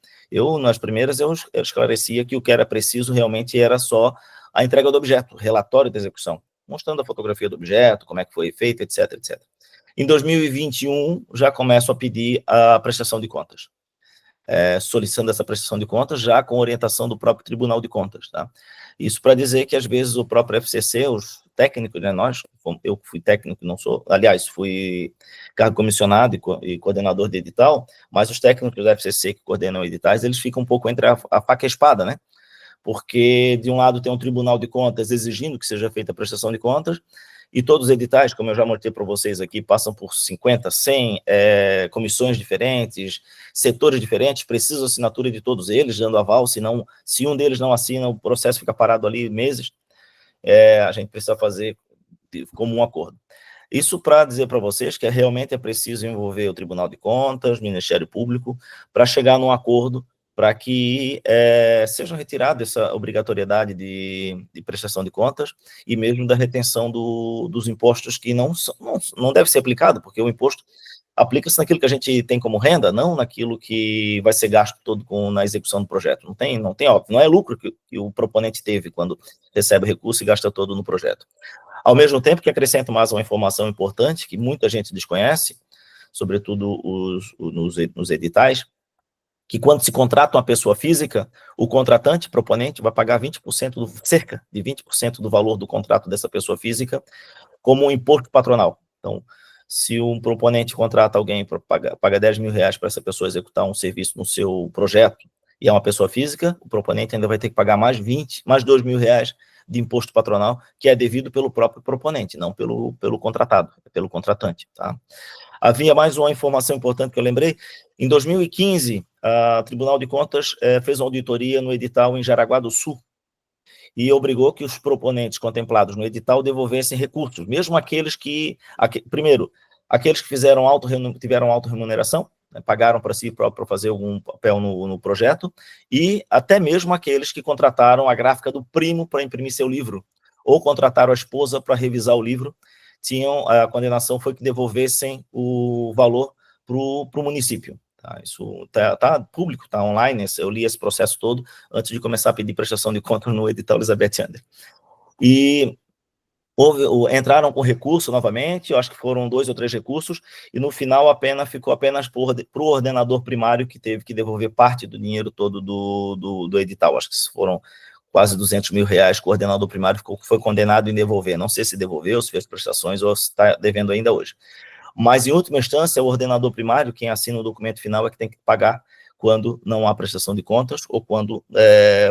nas primeiras, eu esclarecia que o que era preciso realmente era só a entrega do objeto, relatório da execução, mostrando a fotografia do objeto, como é que foi feito, etc, etc. Em 2021, já começo a pedir a prestação de contas, solicitando essa prestação de contas já com orientação do próprio Tribunal de Contas, tá? Isso para dizer que, às vezes, o próprio FCC, os técnicos, né, eu fui técnico, não sou, aliás, fui cargo comissionado e coordenador de edital, mas os técnicos do FCC que coordenam editais, eles ficam um pouco entre a faca e a espada, né? Porque, de um lado, tem um Tribunal de Contas exigindo que seja feita a prestação de contas, e todos os editais, como eu já mostrei para vocês aqui, passam por 50, 100 comissões diferentes, setores diferentes, precisa da assinatura de todos eles, dando aval, senão, se um deles não assina, o processo fica parado ali meses, a gente precisa fazer como um acordo. Isso para dizer para vocês que realmente é preciso envolver o Tribunal de Contas, o Ministério Público, para chegar num acordo para que seja retirada essa obrigatoriedade de prestação de contas e mesmo da retenção dos impostos que não deve ser aplicado, porque o imposto aplica-se naquilo que a gente tem como renda, não naquilo que vai ser gasto todo na execução do projeto. Não tem óbvio, não é lucro que o proponente teve quando recebe recurso e gasta todo no projeto. Ao mesmo tempo que acrescento mais uma informação importante que muita gente desconhece, sobretudo nos editais, que quando se contrata uma pessoa física, o contratante, proponente, vai pagar cerca de 20% do valor do contrato dessa pessoa física como um imposto patronal. Então, se um proponente contrata alguém para paga 10 mil reais para essa pessoa executar um serviço no seu projeto, e é uma pessoa física, o proponente ainda vai ter que pagar mais 2 mil reais de imposto patronal, que é devido pelo próprio proponente, não pelo contratado, pelo contratante, tá? Havia mais uma informação importante que eu lembrei. Em 2015, o Tribunal de Contas fez uma auditoria no edital em Jaraguá do Sul, e obrigou que os proponentes contemplados no edital devolvessem recursos, mesmo aqueles que, primeiro, aqueles que tiveram autorremuneração, né, pagaram para si para fazer algum papel no projeto, e até mesmo aqueles que contrataram a gráfica do primo para imprimir seu livro, ou contrataram a esposa para revisar o livro, a condenação foi que devolvessem o valor para o município. Tá? Isso está público, está online, eu li esse processo todo antes de começar a pedir prestação de contas no edital Elizabeth Ander. E entraram com recurso novamente, eu acho que foram 2 ou 3 recursos, e no final a pena ficou apenas para o ordenador primário, que teve que devolver parte do dinheiro todo do edital. Acho que foram quase R$200 mil que o ordenador primário foi condenado em devolver. Não sei se devolveu, se fez prestações ou se está devendo ainda hoje. Mas, em última instância, o ordenador primário, quem assina o documento final, é que tem que pagar quando não há prestação de contas ou quando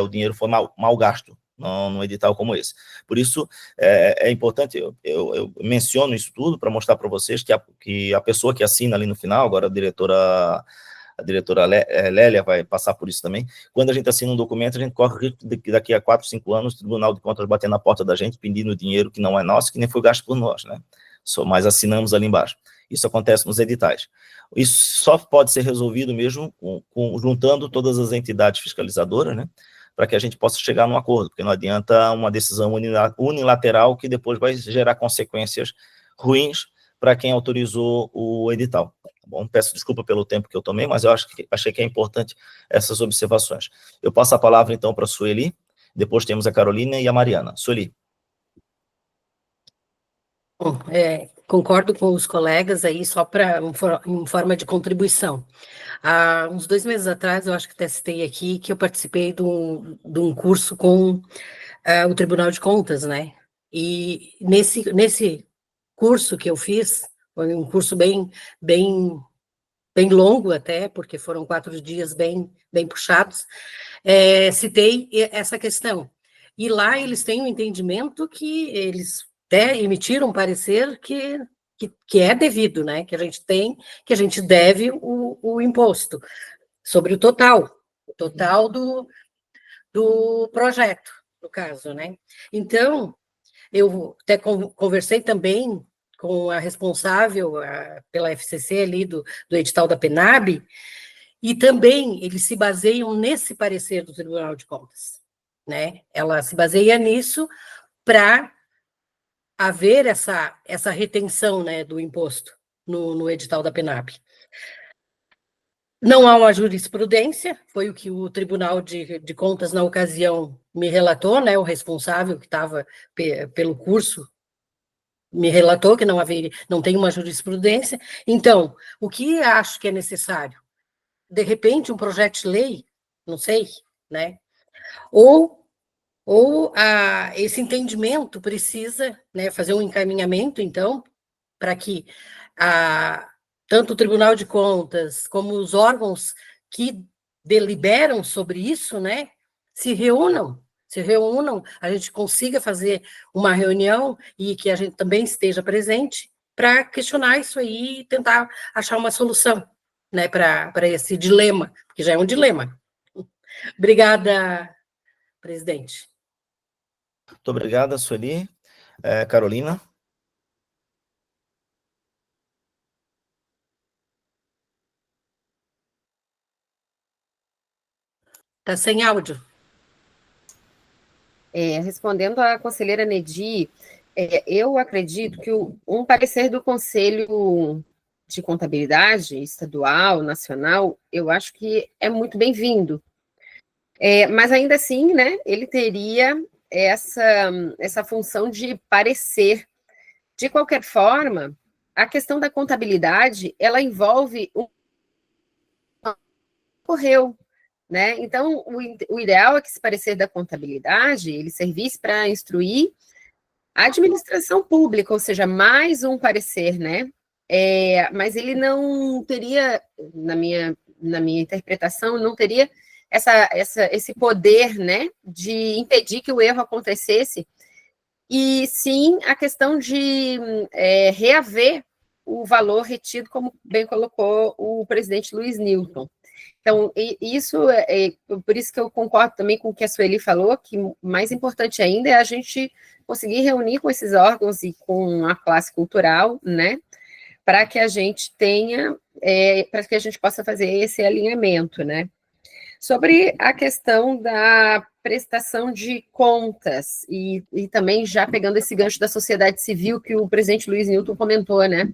o dinheiro foi mal gasto num edital como esse. Por isso, é importante, eu menciono isso tudo para mostrar para vocês que a pessoa que assina ali no final, agora a diretora Lélia vai passar por isso também, quando a gente assina um documento, a gente corre o risco de que daqui a 4, 5 anos o Tribunal de Contas bater na porta da gente pedindo dinheiro que não é nosso, que nem foi gasto por nós, né? Mas assinamos ali embaixo. Isso acontece nos editais. Isso só pode ser resolvido mesmo juntando todas as entidades fiscalizadoras, né, para que a gente possa chegar num acordo, porque não adianta uma decisão unilateral que depois vai gerar consequências ruins para quem autorizou o edital. Tá bom? Peço desculpa pelo tempo que eu tomei, mas eu achei que é importante essas observações. Eu passo a palavra, então, para a Sueli, depois temos a Carolina e a Mariana. Sueli. Bom, concordo com os colegas aí, só em forma de contribuição. Há uns 2 meses atrás, eu acho que até citei aqui, que eu participei de um curso com o Tribunal de Contas, né? E nesse curso que eu fiz, foi um curso bem longo até, porque foram 4 dias bem puxados, citei essa questão. E lá eles têm um entendimento que eles até emitiram um parecer que é devido, né? Que a gente deve o imposto sobre o total do projeto, no caso, né? Então, eu até conversei também com a responsável pela FCC ali do edital da PENAB, e também eles se baseiam nesse parecer do Tribunal de Contas, né? Ela se baseia nisso para haver essa retenção, né, do imposto no edital da PENAB. Não há uma jurisprudência, foi o que o Tribunal de Contas, na ocasião, me relatou, né, o responsável que estava pelo curso me relatou que não tem uma jurisprudência. Então, o que acho que é necessário? De repente, um projeto de lei, não sei, né, ou esse entendimento precisa, né, fazer um encaminhamento, então, para que tanto o Tribunal de Contas como os órgãos que deliberam sobre isso, né, se reúnam, a gente consiga fazer uma reunião e que a gente também esteja presente para questionar isso aí e tentar achar uma solução, né, para esse dilema, porque já é um dilema. Obrigada, presidente. Muito obrigada, Sueli. Carolina. Está sem áudio. Respondendo à conselheira Nedi, eu acredito que um parecer do Conselho de Contabilidade estadual, nacional, eu acho que é muito bem-vindo. Mas ainda assim, né, ele teria essa função de parecer. De qualquer forma, a questão da contabilidade, ela envolve ocorreu, né? Então, o ideal é que esse parecer da contabilidade, ele servisse para instruir a administração pública, ou seja, mais um parecer, né? Mas ele não teria, na minha interpretação, não teria esse poder, né, de impedir que o erro acontecesse, e sim a questão de reaver o valor retido, como bem colocou o presidente Luiz Newton. Então, isso por isso que eu concordo também com o que a Sueli falou, que o mais importante ainda é a gente conseguir reunir com esses órgãos e com a classe cultural, né, para que a gente tenha, para que a gente possa fazer esse alinhamento, né. Sobre a questão da prestação de contas, e também já pegando esse gancho da sociedade civil que o presidente Luiz Newton comentou, né,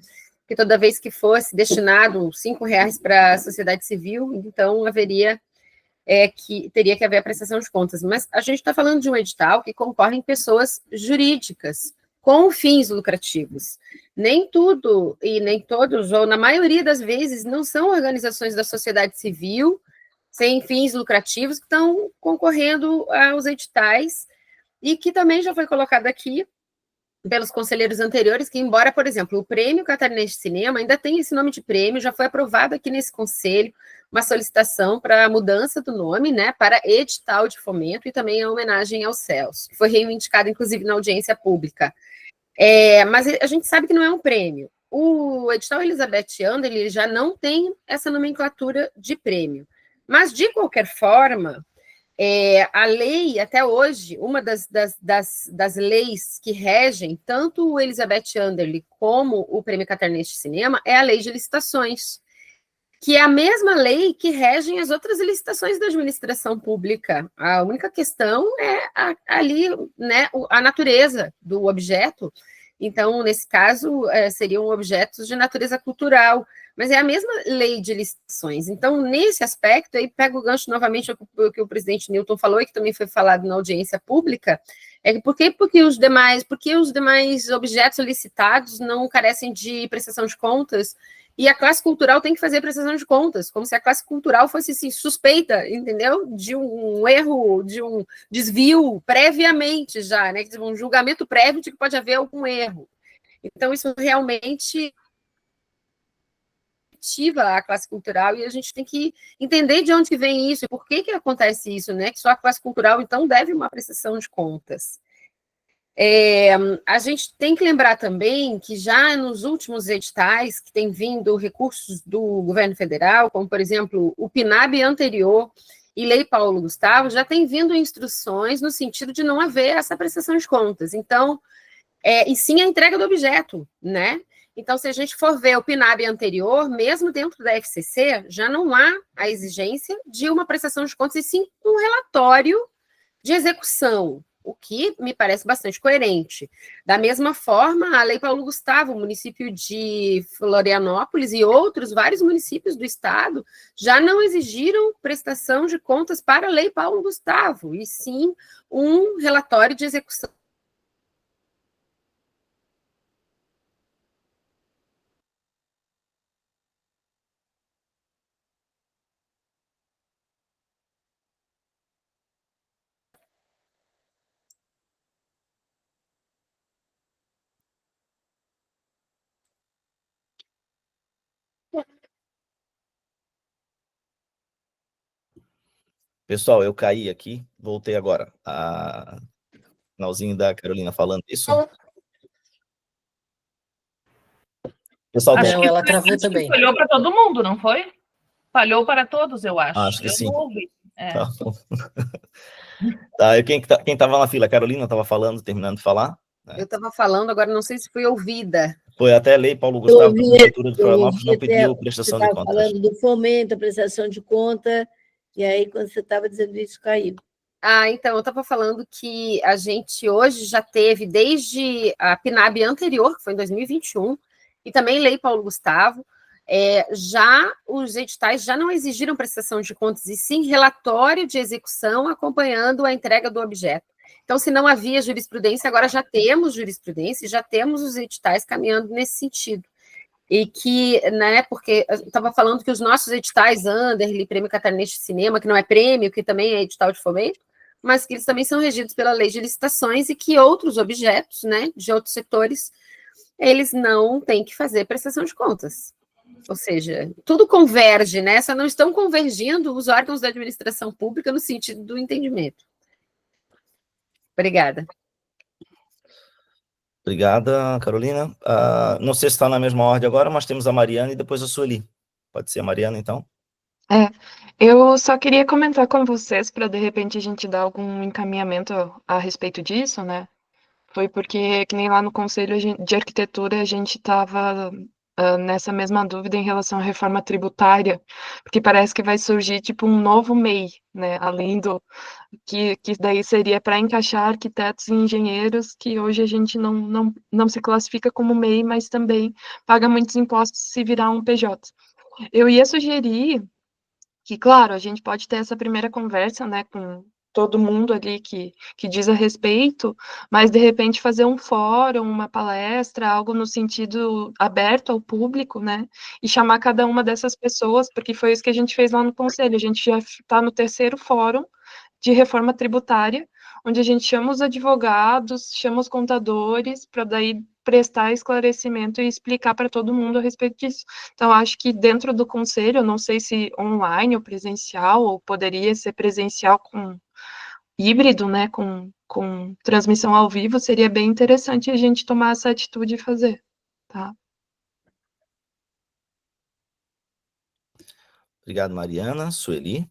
que toda vez que fosse destinado R$ 5 para a sociedade civil, então haveria, teria que haver a prestação de contas. Mas a gente está falando de um edital que concorrem pessoas jurídicas, com fins lucrativos. Nem tudo e nem todos, ou na maioria das vezes, não são organizações da sociedade civil, sem fins lucrativos, que estão concorrendo aos editais, e que também já foi colocado aqui pelos conselheiros anteriores, que embora, por exemplo, o Prêmio Catarinense de Cinema ainda tem esse nome de prêmio, já foi aprovado aqui nesse conselho uma solicitação para a mudança do nome, né, para edital de fomento, e também a homenagem aos céus, que foi reivindicado, inclusive, na audiência pública. Mas a gente sabe que não é um prêmio. O edital Elizabeth Anderle já não tem essa nomenclatura de prêmio. Mas, de qualquer forma, a lei, até hoje, uma das leis que regem tanto o Elizabeth Anderle como o Prêmio Catarinense de Cinema é a Lei de Licitações, que é a mesma lei que regem as outras licitações da administração pública. A única questão é ali, né, a natureza do objeto. Então, nesse caso, seriam objetos de natureza cultural, mas é a mesma lei de licitações. Então, nesse aspecto, aí pego o gancho novamente o que o presidente Newton falou, e que também foi falado na audiência pública, porque os demais objetos licitados não carecem de prestação de contas, e a classe cultural tem que fazer prestação de contas, como se a classe cultural fosse assim, suspeita, entendeu? De um erro, de um desvio previamente já, né? Um julgamento prévio de que pode haver algum erro. Então, isso realmente ativa a classe cultural, e a gente tem que entender de onde vem isso, e por que acontece isso, né? Que só a classe cultural, então, deve uma prestação de contas. A gente tem que lembrar também que já nos últimos editais que tem vindo recursos do governo federal, como, por exemplo, o PNAB anterior e Lei Paulo Gustavo, já tem vindo instruções no sentido de não haver essa prestação de contas. Então, e sim a entrega do objeto, né? Então, se a gente for ver o PNAB anterior, mesmo dentro da FCC, já não há a exigência de uma prestação de contas, e sim um relatório de execução, o que me parece bastante coerente. Da mesma forma, a Lei Paulo Gustavo, o município de Florianópolis e outros vários municípios do estado já não exigiram prestação de contas para a Lei Paulo Gustavo, e sim um relatório de execução. Pessoal, eu caí aqui, voltei agora. A finalzinho da Carolina falando isso. Pessoal, não, ela travou também. Falhou para todo mundo, não foi? Falhou para todos, eu acho. Acho que eu sim. Não ouvi. Tá bom. Tá, quem estava na fila? A Carolina estava falando, terminando de falar? Eu estava falando, agora não sei se fui ouvida. Foi até a Lei Paulo Gustavo, da Prefeitura de Florianópolis, não pediu prestação de contas. Você estava falando do fomento, a prestação de conta, e aí, quando você estava dizendo isso, caiu. Então, eu estava falando que a gente hoje já teve, desde a PNAB anterior, que foi em 2021, e também Lei Paulo Gustavo, já os editais já não exigiram prestação de contas, e sim relatório de execução acompanhando a entrega do objeto. Então, se não havia jurisprudência, agora já temos jurisprudência e já temos os editais caminhando nesse sentido. E que, né, porque eu estava falando que os nossos editais, Anderle, Prêmio Catarinense de Cinema, que não é prêmio, que também é edital de fomento, mas que eles também são regidos pela Lei de Licitações, e que outros objetos, né, de outros setores, eles não têm que fazer prestação de contas. Ou seja, tudo converge, né? Só não estão convergindo os órgãos da administração pública no sentido do entendimento. Obrigada. Obrigada, Carolina. Não sei se está na mesma ordem agora, mas temos a Mariana e depois a Sueli. Pode ser a Mariana, então? Eu só queria comentar com vocês para de repente a gente dar algum encaminhamento a respeito disso, né? Foi porque, que nem lá no Conselho de Arquitetura, a gente estava nessa mesma dúvida em relação à reforma tributária, porque parece que vai surgir tipo um novo MEI, né? Além do que daí seria para encaixar arquitetos e engenheiros, que hoje a gente não se classifica como MEI, mas também paga muitos impostos se virar um PJ. Eu ia sugerir que, claro, a gente pode ter essa primeira conversa, né, com todo mundo ali que diz a respeito, mas de repente fazer um fórum, uma palestra, algo no sentido aberto ao público, né, e chamar cada uma dessas pessoas, porque foi isso que a gente fez lá no Conselho, a gente já está no 3º fórum de reforma tributária, onde a gente chama os advogados, chama os contadores, para daí prestar esclarecimento e explicar para todo mundo a respeito disso. Então, acho que dentro do conselho, eu não sei se online ou presencial, ou poderia ser presencial com híbrido, né, com transmissão ao vivo, seria bem interessante a gente tomar essa atitude e fazer, tá? Obrigado, Mariana. Sueli?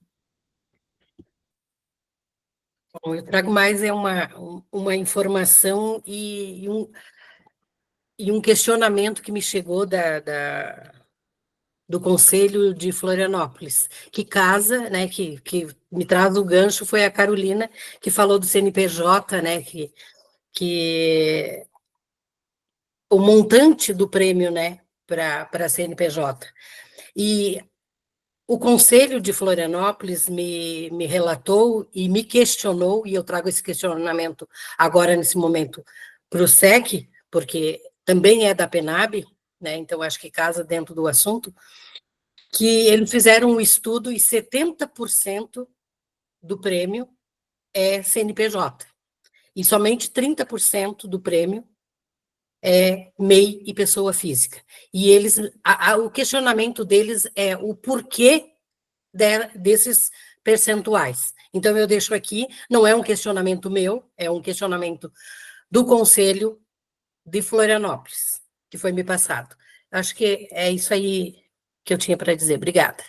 Bom, eu trago mais uma informação e um questionamento que me chegou do Conselho de Florianópolis, que casa, né, que me traz o gancho, foi a Carolina, que falou do CNPJ, né, que o montante do prêmio, né, para CNPJ. E o Conselho de Florianópolis me relatou e me questionou, e eu trago esse questionamento agora, nesse momento, para o SEC, porque também é da PENAB, né, então acho que casa dentro do assunto, que eles fizeram um estudo e 70% do prêmio é CNPJ, e somente 30% do prêmio é MEI e pessoa física. E eles, o questionamento deles é o porquê desses percentuais. Então, eu deixo aqui, não é um questionamento meu, é um questionamento do Conselho de Florianópolis, que foi me passado. Acho que é isso aí que eu tinha para dizer. Obrigada.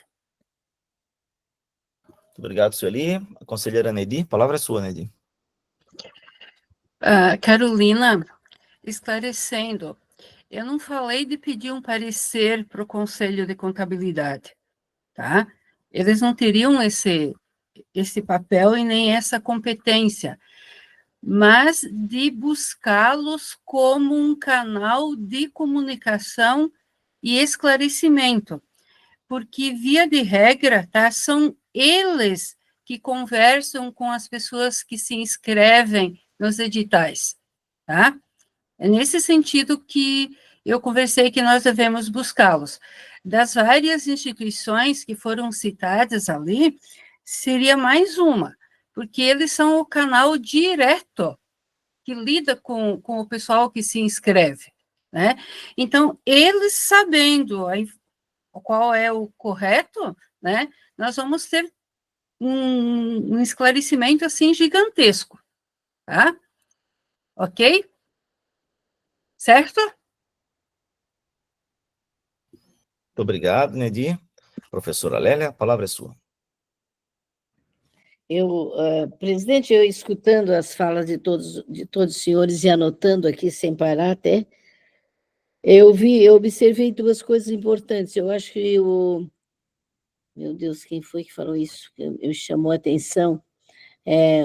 Obrigado, Sueli. A conselheira Nedi, a palavra é sua, Nedi. Carolina, esclarecendo, eu não falei de pedir um parecer para o Conselho de Contabilidade, tá? Eles não teriam esse papel e nem essa competência, mas de buscá-los como um canal de comunicação e esclarecimento, porque, via de regra, tá, são eles que conversam com as pessoas que se inscrevem nos editais, tá? É nesse sentido que eu conversei que nós devemos buscá-los. Das várias instituições que foram citadas ali, seria mais uma, porque eles são o canal direto que lida com o pessoal que se inscreve, né? Então, eles sabendo qual é o correto, né, nós vamos ter um esclarecimento, assim, gigantesco, tá? Ok? Certo? Muito obrigado, Nedi. Professora Lélia, a palavra é sua. Presidente, eu escutando as falas de todos os senhores e anotando aqui sem parar até, eu observei 2 coisas importantes. Eu acho que meu Deus, quem foi que falou isso? Me chamou a atenção.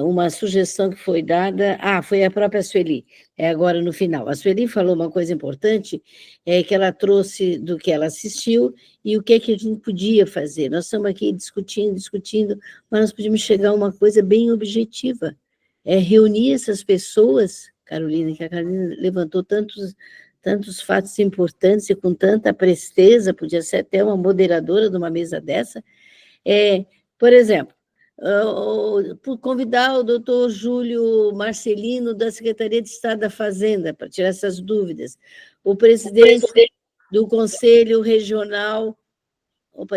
Uma sugestão que foi dada, foi a própria Sueli, agora no final. A Sueli falou uma coisa importante, que ela trouxe do que ela assistiu e o que é que a gente podia fazer. Nós estamos aqui discutindo, mas nós podíamos chegar a uma coisa bem objetiva, reunir essas pessoas, Carolina, que a Carolina levantou tantos fatos importantes e com tanta presteza, podia ser até uma moderadora de uma mesa dessa, por exemplo, por convidar o doutor Júlio Marcelino, da Secretaria de Estado da Fazenda, para tirar essas dúvidas, o presidente do Conselho Regional,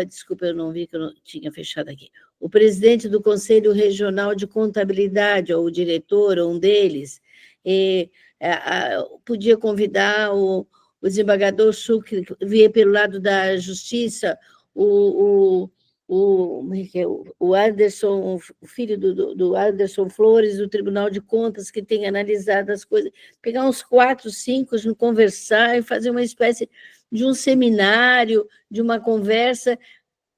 desculpa, eu não vi que eu não tinha fechado aqui, o presidente do Conselho Regional de Contabilidade, ou o diretor, ou um deles, podia convidar o desembargador Sucre, que veio pelo lado da Justiça, o o Anderson, o filho do Anderson Flores, do Tribunal de Contas, que tem analisado as coisas, pegar uns 4, 5, conversar e fazer uma espécie de um seminário, de uma conversa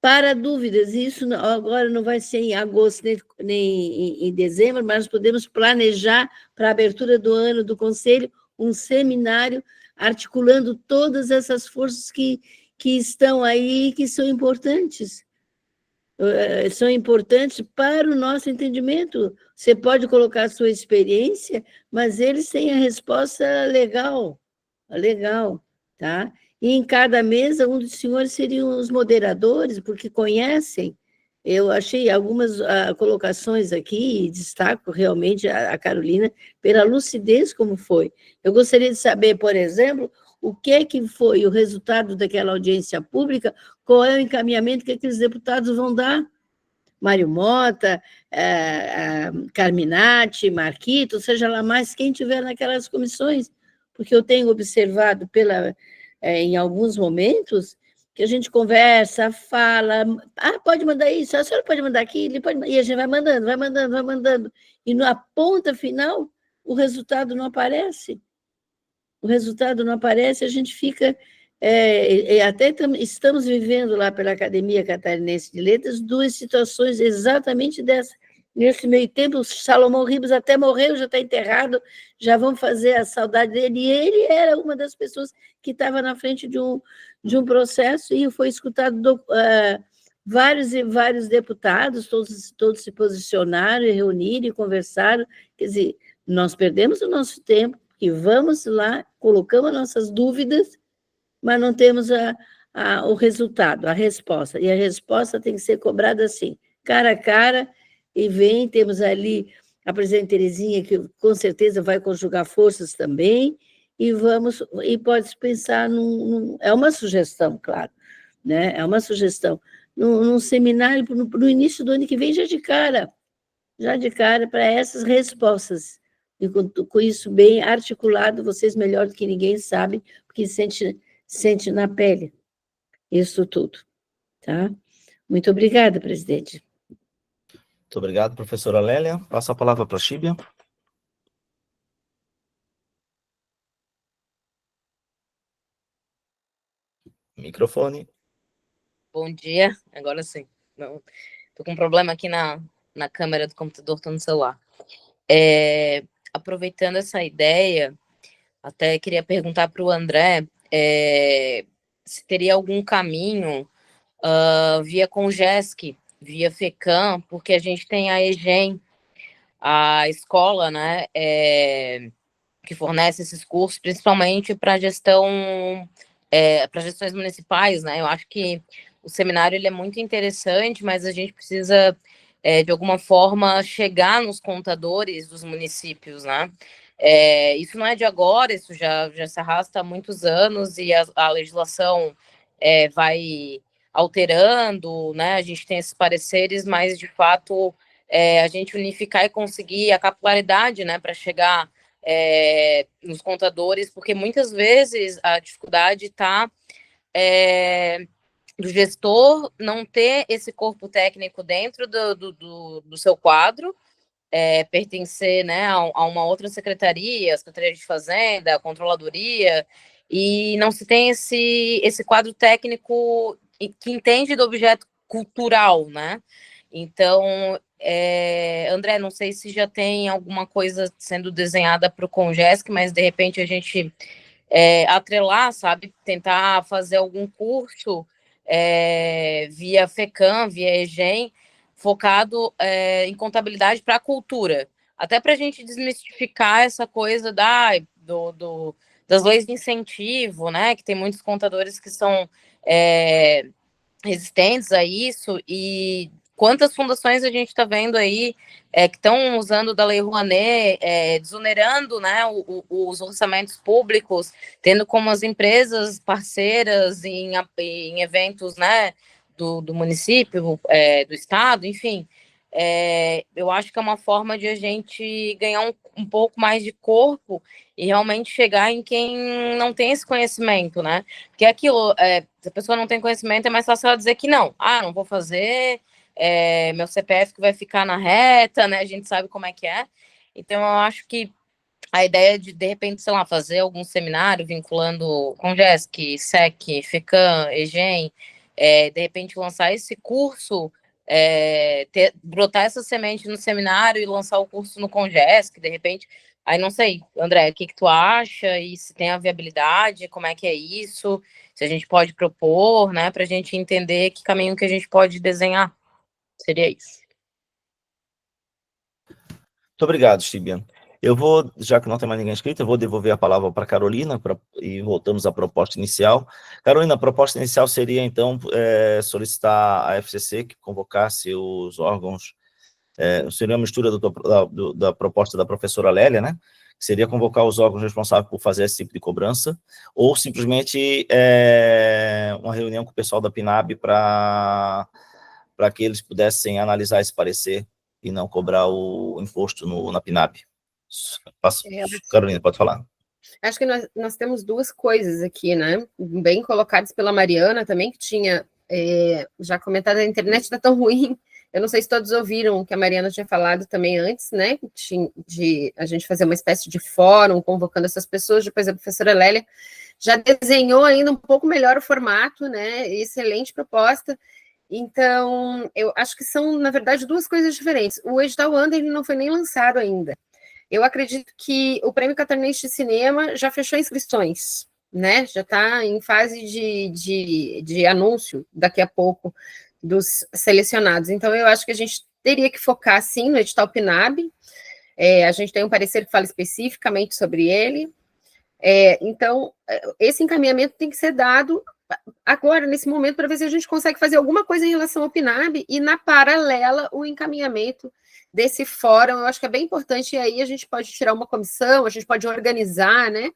para dúvidas. Isso agora não vai ser em agosto nem em dezembro, mas podemos planejar para a abertura do ano do Conselho um seminário articulando todas essas forças que estão aí e que são importantes. São importantes para o nosso entendimento. Você pode colocar a sua experiência, mas eles têm a resposta legal, tá? E em cada mesa, um dos senhores seriam os moderadores, porque conhecem. Eu achei algumas colocações aqui, e destaco realmente a Carolina pela lucidez como foi. Eu gostaria de saber, por exemplo, o que foi o resultado daquela audiência pública, qual é o encaminhamento que aqueles deputados vão dar. Mário Mota, Carminati, Marquito, seja lá mais quem tiver naquelas comissões, porque eu tenho observado em alguns momentos que a gente conversa, fala, pode mandar isso, a senhora pode mandar aquilo, e a gente vai mandando, e na ponta final o resultado não aparece. A gente fica... até estamos vivendo lá pela Academia Catarinense de Letras 2 situações exatamente dessa. Nesse meio tempo, o Salomão Ribas até morreu, já está enterrado, já vão fazer a saudade dele, e ele era uma das pessoas que estava na frente de um processo, e foi escutado vários e vários deputados, todos se posicionaram, e reuniram e conversaram. Quer dizer, nós perdemos o nosso tempo, que vamos lá, colocamos nossas dúvidas, mas não temos o resultado, a resposta. E a resposta tem que ser cobrada assim, cara a cara, e temos ali a presidente Terezinha, que com certeza vai conjugar forças também, e pode-se pensar é uma sugestão, claro, né? É uma sugestão, num seminário no início do ano que vem, já de cara para essas respostas, e com isso bem articulado, vocês melhor do que ninguém sabem, porque sente na pele isso tudo, tá? Muito obrigada, presidente. Muito obrigado, professora Lélia. Passo a palavra para a Chíbia. Microfone. Bom dia, agora sim. Estou com um problema aqui na câmera do computador, estou no celular. Aproveitando essa ideia, até queria perguntar para o André se teria algum caminho via Congesc, via FECAM, porque a gente tem a EGEM, a escola, né, que fornece esses cursos, principalmente para para gestões municipais, né? Eu acho que o seminário ele é muito interessante, mas a gente precisa, de alguma forma, chegar nos contadores dos municípios, né? Isso não é de agora, isso já se arrasta há muitos anos, e a legislação vai alterando, né? A gente tem esses pareceres, mas, de fato, a gente unificar e conseguir a capilaridade, né, para chegar nos contadores, porque muitas vezes a dificuldade está do gestor não ter esse corpo técnico dentro do seu quadro, pertencer, né, a uma outra secretaria, a Secretaria de Fazenda, a Controladoria, e não se tem esse quadro técnico que entende do objeto cultural, né? Então, André, não sei se já tem alguma coisa sendo desenhada para o Congesc, mas de repente a gente atrelar, sabe? Tentar fazer algum curso via FECAM, via EGEM, focado em contabilidade para a cultura. Até para a gente desmistificar essa coisa das leis de incentivo, né? Que tem muitos contadores que são resistentes a isso, e quantas fundações a gente está vendo aí que estão usando da Lei Rouanet, desonerando, né, os orçamentos públicos, tendo como as empresas parceiras em eventos, né, do município, do estado, enfim. eu acho que é uma forma de a gente ganhar um pouco mais de corpo e realmente chegar em quem não tem esse conhecimento, né? Porque aquilo, se a pessoa não tem conhecimento, é mais fácil ela dizer que não. Ah, não vou fazer, meu CPF que vai ficar na reta, né? A gente sabe como é que é. Então, eu acho que a ideia de repente, sei lá, fazer algum seminário vinculando Congesc, SEC, FECAM, EGEM, de repente lançar esse curso, brotar essa semente no seminário e lançar o curso no Congesc, de repente. Aí não sei, André, o que tu acha? E se tem a viabilidade, como é que é isso? Se a gente pode propor, né, para a gente entender que caminho que a gente pode desenhar. Seria isso. Muito obrigado, Stibia. Eu vou, já que não tem mais ninguém inscrito, eu vou devolver a palavra para a Carolina e voltamos à proposta inicial. Carolina, a proposta inicial seria, então, solicitar à FCC que convocasse os órgãos, seria uma mistura da proposta da professora Lélia, né? Que seria convocar os órgãos responsáveis por fazer esse tipo de cobrança, ou simplesmente uma reunião com o pessoal da PNAB para que eles pudessem analisar esse parecer e não cobrar o imposto na PNAB. Carolina, pode falar. Acho que nós temos duas coisas aqui, né? Bem colocadas pela Mariana também, que tinha já comentado, a internet está tão ruim. Eu não sei se todos ouviram o que a Mariana tinha falado também antes, né? De a gente fazer uma espécie de fórum, convocando essas pessoas. Depois a professora Lélia já desenhou ainda um pouco melhor o formato, né? Excelente proposta. Então, eu acho que são, na verdade, duas coisas diferentes. O edital Under ele não foi nem lançado ainda. Eu acredito que o Prêmio Catarinense de Cinema já fechou inscrições, né? Já está em fase de anúncio daqui a pouco dos selecionados. Então, eu acho que a gente teria que focar, sim, no edital PNAB. A gente tem um parecer que fala especificamente sobre ele. Então, esse encaminhamento tem que ser dado agora, nesse momento, para ver se a gente consegue fazer alguma coisa em relação ao PNAB e, na paralela, o encaminhamento desse fórum. Eu acho que é bem importante, e aí a gente pode tirar uma comissão, a gente pode organizar, né?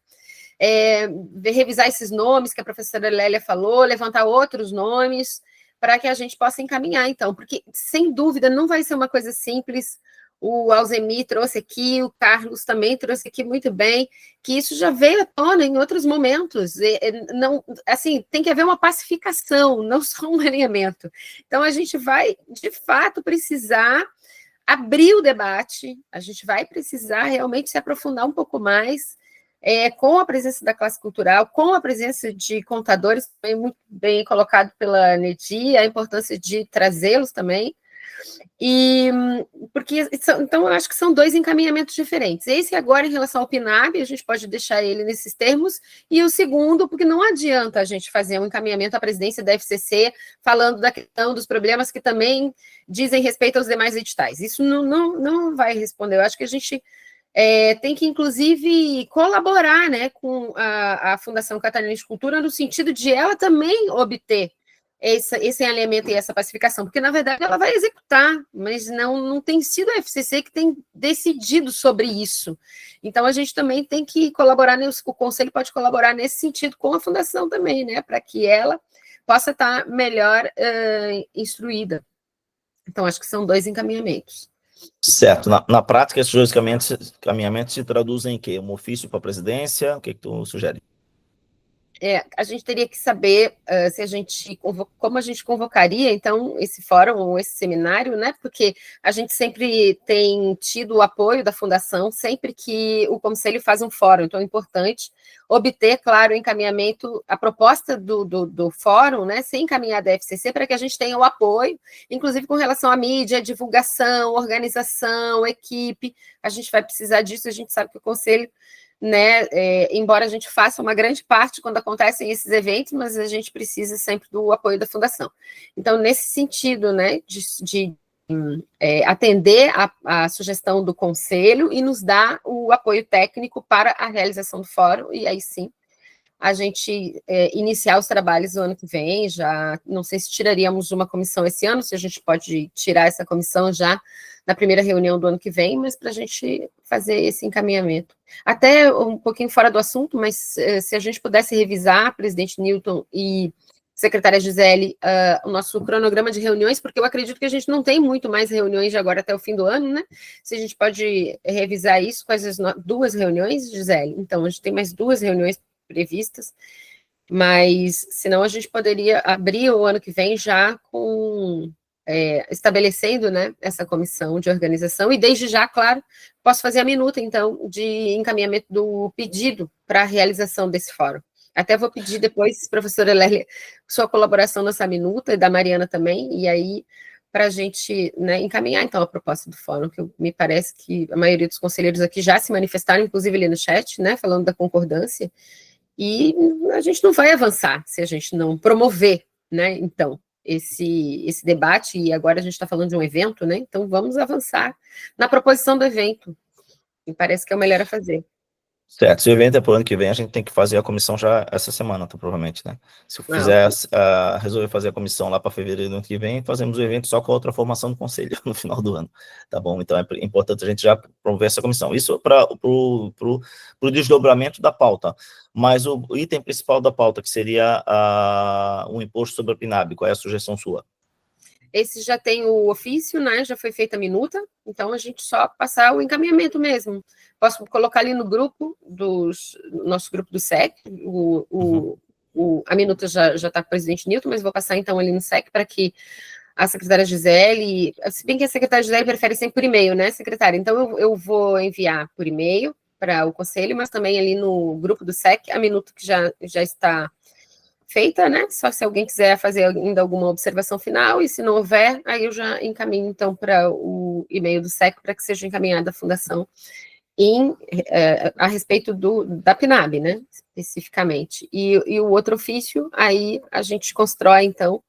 Revisar esses nomes que a professora Lélia falou, levantar outros nomes, para que a gente possa encaminhar, então, porque, sem dúvida, não vai ser uma coisa simples. O Alzemi trouxe aqui, o Carlos também trouxe aqui muito bem, que isso já veio à tona em outros momentos. Não, assim, tem que haver uma pacificação, não só um alinhamento. Então, a gente vai, de fato, precisar abrir o debate, a gente vai precisar realmente se aprofundar um pouco mais, com a presença da classe cultural, com a presença de contadores, também muito bem colocado pela Nedi, a importância de trazê-los também, porque, então, eu acho que são dois encaminhamentos diferentes. Esse agora, em relação ao PNAB, a gente pode deixar ele nesses termos, e o segundo, porque não adianta a gente fazer um encaminhamento à presidência da FCC, falando da questão dos problemas que também dizem respeito aos demais editais. Isso não vai responder. Eu acho que a gente tem que, inclusive, colaborar, né, com a Fundação Catarinense de Cultura, no sentido de ela também obter esse alinhamento e essa pacificação, porque, na verdade, ela vai executar, mas não tem sido a FCC que tem decidido sobre isso. Então, a gente também tem que colaborar, o Conselho pode colaborar nesse sentido com a Fundação também, né, para que ela possa estar melhor instruída. Então, acho que são dois encaminhamentos. Certo. Na prática, esses dois encaminhamentos se traduzem em quê? Um ofício para a presidência? O que tu sugere? A gente teria que saber como a gente convocaria, então, esse fórum ou esse seminário, né? Porque a gente sempre tem tido o apoio da Fundação sempre que o Conselho faz um fórum, então é importante obter, claro, o encaminhamento, a proposta do fórum, né? Ser encaminhada à FCC para que a gente tenha o apoio, inclusive com relação à mídia, divulgação, organização, equipe. A gente vai precisar disso, a gente sabe que o Conselho, né, embora a gente faça uma grande parte quando acontecem esses eventos, mas a gente precisa sempre do apoio da Fundação. Então, nesse sentido, né, de atender a sugestão do Conselho e nos dar o apoio técnico para a realização do fórum, e aí sim, a gente iniciar os trabalhos no ano que vem. Já não sei se tiraríamos uma comissão esse ano, se a gente pode tirar essa comissão já na primeira reunião do ano que vem, mas para a gente fazer esse encaminhamento. Até um pouquinho fora do assunto, mas se a gente pudesse revisar, presidente Newton, e secretária Gisele, o nosso cronograma de reuniões, porque eu acredito que a gente não tem muito mais reuniões de agora até o fim do ano, né? Se a gente pode revisar isso com as 2 reuniões, Gisele. Então, a gente tem mais 2 reuniões previstas, mas senão a gente poderia abrir o ano que vem já com estabelecendo, né, essa comissão de organização, e desde já, claro, posso fazer a minuta, então, de encaminhamento do pedido para a realização desse fórum. Até vou pedir depois, professora Lélia, sua colaboração nessa minuta, e da Mariana também, e aí, para a gente, né, encaminhar, então, a proposta do fórum, que me parece que a maioria dos conselheiros aqui já se manifestaram, inclusive ali no chat, né, falando da concordância, e a gente não vai avançar se a gente não promover, né, então, esse debate, e agora a gente está falando de um evento, né, então vamos avançar na proposição do evento, me parece que é o melhor a fazer. Certo, se o evento é para o ano que vem, a gente tem que fazer a comissão já essa semana, então, provavelmente, né? Se eu fizer, resolver fazer a comissão lá para fevereiro do ano que vem, fazemos o evento só com a outra formação do conselho no final do ano, tá bom? Então é importante a gente já promover essa comissão. Isso para o desdobramento da pauta, mas o item principal da pauta, que seria o imposto sobre a PNAB, qual é a sugestão sua? Esse já tem o ofício, né? Já foi feita a minuta, então a gente só passar o encaminhamento mesmo. Posso colocar ali no grupo nosso grupo do SEC, a minuta já está com o presidente Nilton, mas vou passar então ali no SEC para que a secretária Gisele, se bem que a secretária Gisele prefere sempre por e-mail, né, secretária? Então eu vou enviar por e-mail para o conselho, mas também ali no grupo do SEC, a minuta que já está feita, né? Só se alguém quiser fazer ainda alguma observação final, e se não houver, aí eu já encaminho, então, para o e-mail do SEC, para que seja encaminhada a fundação a respeito da PNAB, né? Especificamente. E o outro ofício, aí a gente constrói, então,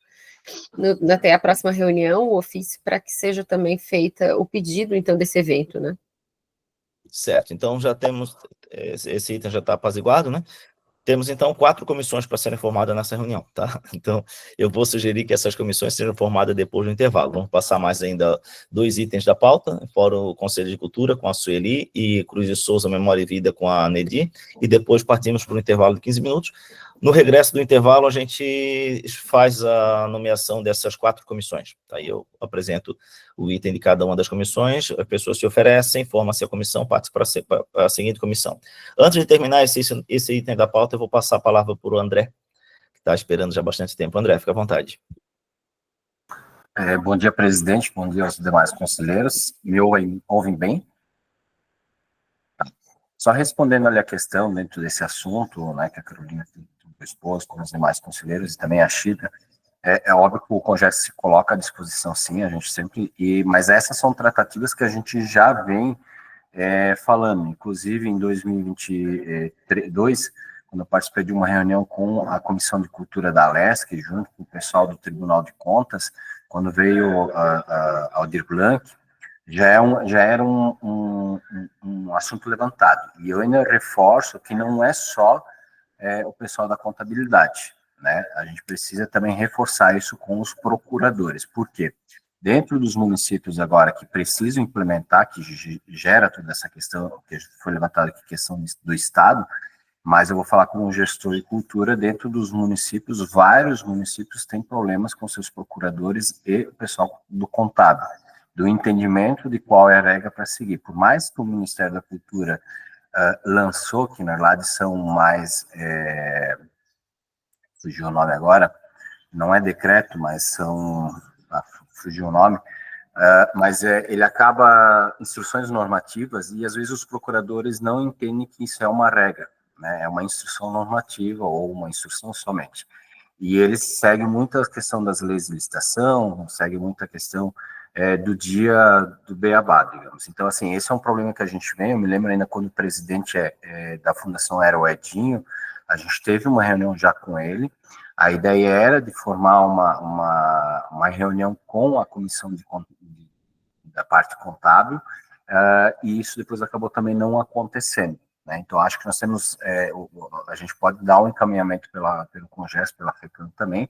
até a próxima reunião, o ofício, para que seja também feita o pedido, então, desse evento, né? Certo, então já temos, esse item já está apaziguado, né? Temos, então, 4 comissões para serem formadas nessa reunião, tá? Então, eu vou sugerir que essas comissões sejam formadas depois do intervalo. Vamos passar mais ainda 2 itens da pauta, fora o Conselho de Cultura com a Sueli e Cruz de Souza, Memória e Vida com a Nedi, e depois partimos para o intervalo de 15 minutos. No regresso do intervalo, a gente faz a nomeação dessas 4 comissões. Tá? Aí eu apresento o item de cada uma das comissões, as pessoas se oferecem, forma-se a comissão, participa para a seguinte comissão. Antes de terminar esse item da pauta, eu vou passar a palavra para o André, que está esperando já bastante tempo. André, fica à vontade. Bom dia, presidente, bom dia aos demais conselheiros. Me ouvem bem? Só respondendo ali a questão dentro desse assunto, né, que a Carolina expôs, com os demais conselheiros e também a Chida, é óbvio que o CONGES se coloca à disposição, sim, a gente sempre, mas essas são tratativas que a gente já vem falando, inclusive em 2022, quando eu participei de uma reunião com a Comissão de Cultura da Alesc, junto com o pessoal do Tribunal de Contas, quando veio a Aldir Blanc, já era um assunto levantado, e eu ainda reforço que não é só o pessoal da contabilidade, né? A gente precisa também reforçar isso com os procuradores. Por quê? Dentro dos municípios agora que precisam implementar, que gera toda essa questão, que foi levantada aqui, questão do Estado, mas eu vou falar como gestor de cultura, dentro dos municípios, vários municípios têm problemas com seus procuradores e o pessoal do contábil, do entendimento de qual é a regra para seguir. Por mais que o Ministério da Cultura lançou, que na verdade são mais, fugiu o nome agora, não é decreto, mas são, fugiu o nome, mas ele acaba instruções normativas e às vezes os procuradores não entendem que isso é uma regra, né? É uma instrução normativa ou uma instrução somente. E eles seguem muito a questão das leis de licitação, seguem muito a questão do dia do beabá, digamos. Então, assim, esse é um problema que a gente vem. Eu me lembro ainda quando o presidente da Fundação era o Edinho, a gente teve uma reunião já com ele. A ideia era de formar uma reunião com a comissão da parte contábil, e isso depois acabou também não acontecendo, né? Então, acho que nós temos, a gente pode dar um encaminhamento pelo CONGES, pela FECAM também.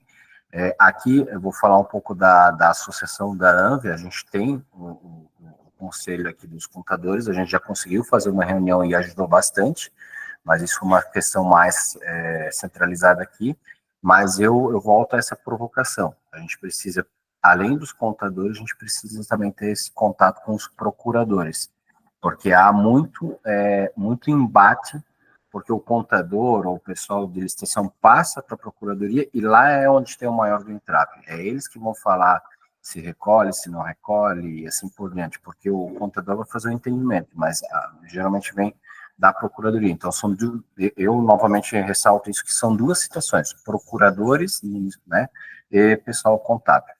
Aqui eu vou falar um pouco da associação da ANVE. A gente tem o conselho aqui dos contadores, a gente já conseguiu fazer uma reunião e ajudou bastante, mas isso é uma questão mais centralizada aqui. Mas eu volto a essa provocação. A gente precisa, além dos contadores, a gente precisa também ter esse contato com os procuradores, porque há muito embate, porque o contador ou o pessoal de licitação passa para a procuradoria e lá é onde tem o maior do entrave. É eles que vão falar se recolhe, se não recolhe e assim por diante, porque o contador vai fazer o entendimento, mas geralmente vem da procuradoria. Então, eu novamente ressalto isso, que são duas situações, procuradores, né, e pessoal contábil.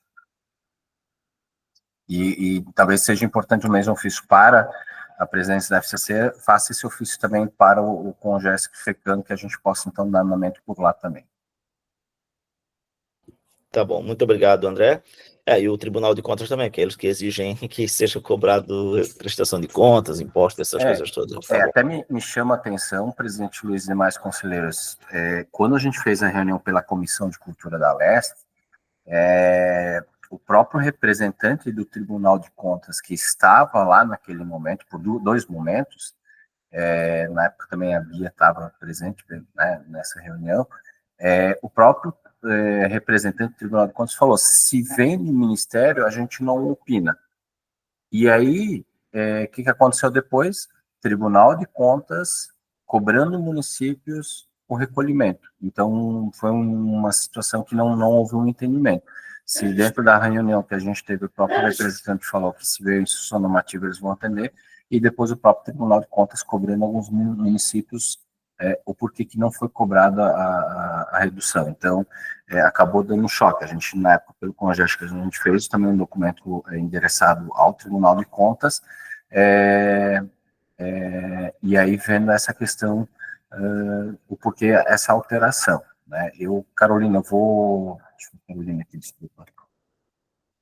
E talvez seja importante o mesmo ofício para a presidência da FCC, faça esse ofício também para o Congés Fecano, que a gente possa, então, dar andamento por lá também. Tá bom, muito obrigado, André. E o Tribunal de Contas também, aqueles que exigem que seja cobrado prestação de contas, impostos, essas coisas todas. Tá até me chama a atenção, presidente Luiz e demais conselheiros, quando a gente fez a reunião pela Comissão de Cultura da Leste, o próprio representante do Tribunal de Contas, que estava lá naquele momento, por dois momentos, na época também a Bia estava presente, né, nessa reunião, o próprio representante do Tribunal de Contas falou, se vem do Ministério, a gente não opina. E aí, o que aconteceu depois? Tribunal de Contas cobrando municípios o recolhimento. Então, foi uma situação que não houve um entendimento. Se dentro da reunião que a gente teve, o próprio representante falou que se veio instrução normativa, eles vão atender, e depois o próprio Tribunal de Contas cobrando alguns municípios o porquê que não foi cobrada a redução. Então, acabou dando um choque. A gente, na época, pelo Congés que a gente fez, também um documento endereçado ao Tribunal de Contas, e aí vendo essa questão, o porquê essa alteração, né? Carolina, Carolina aqui, desculpa,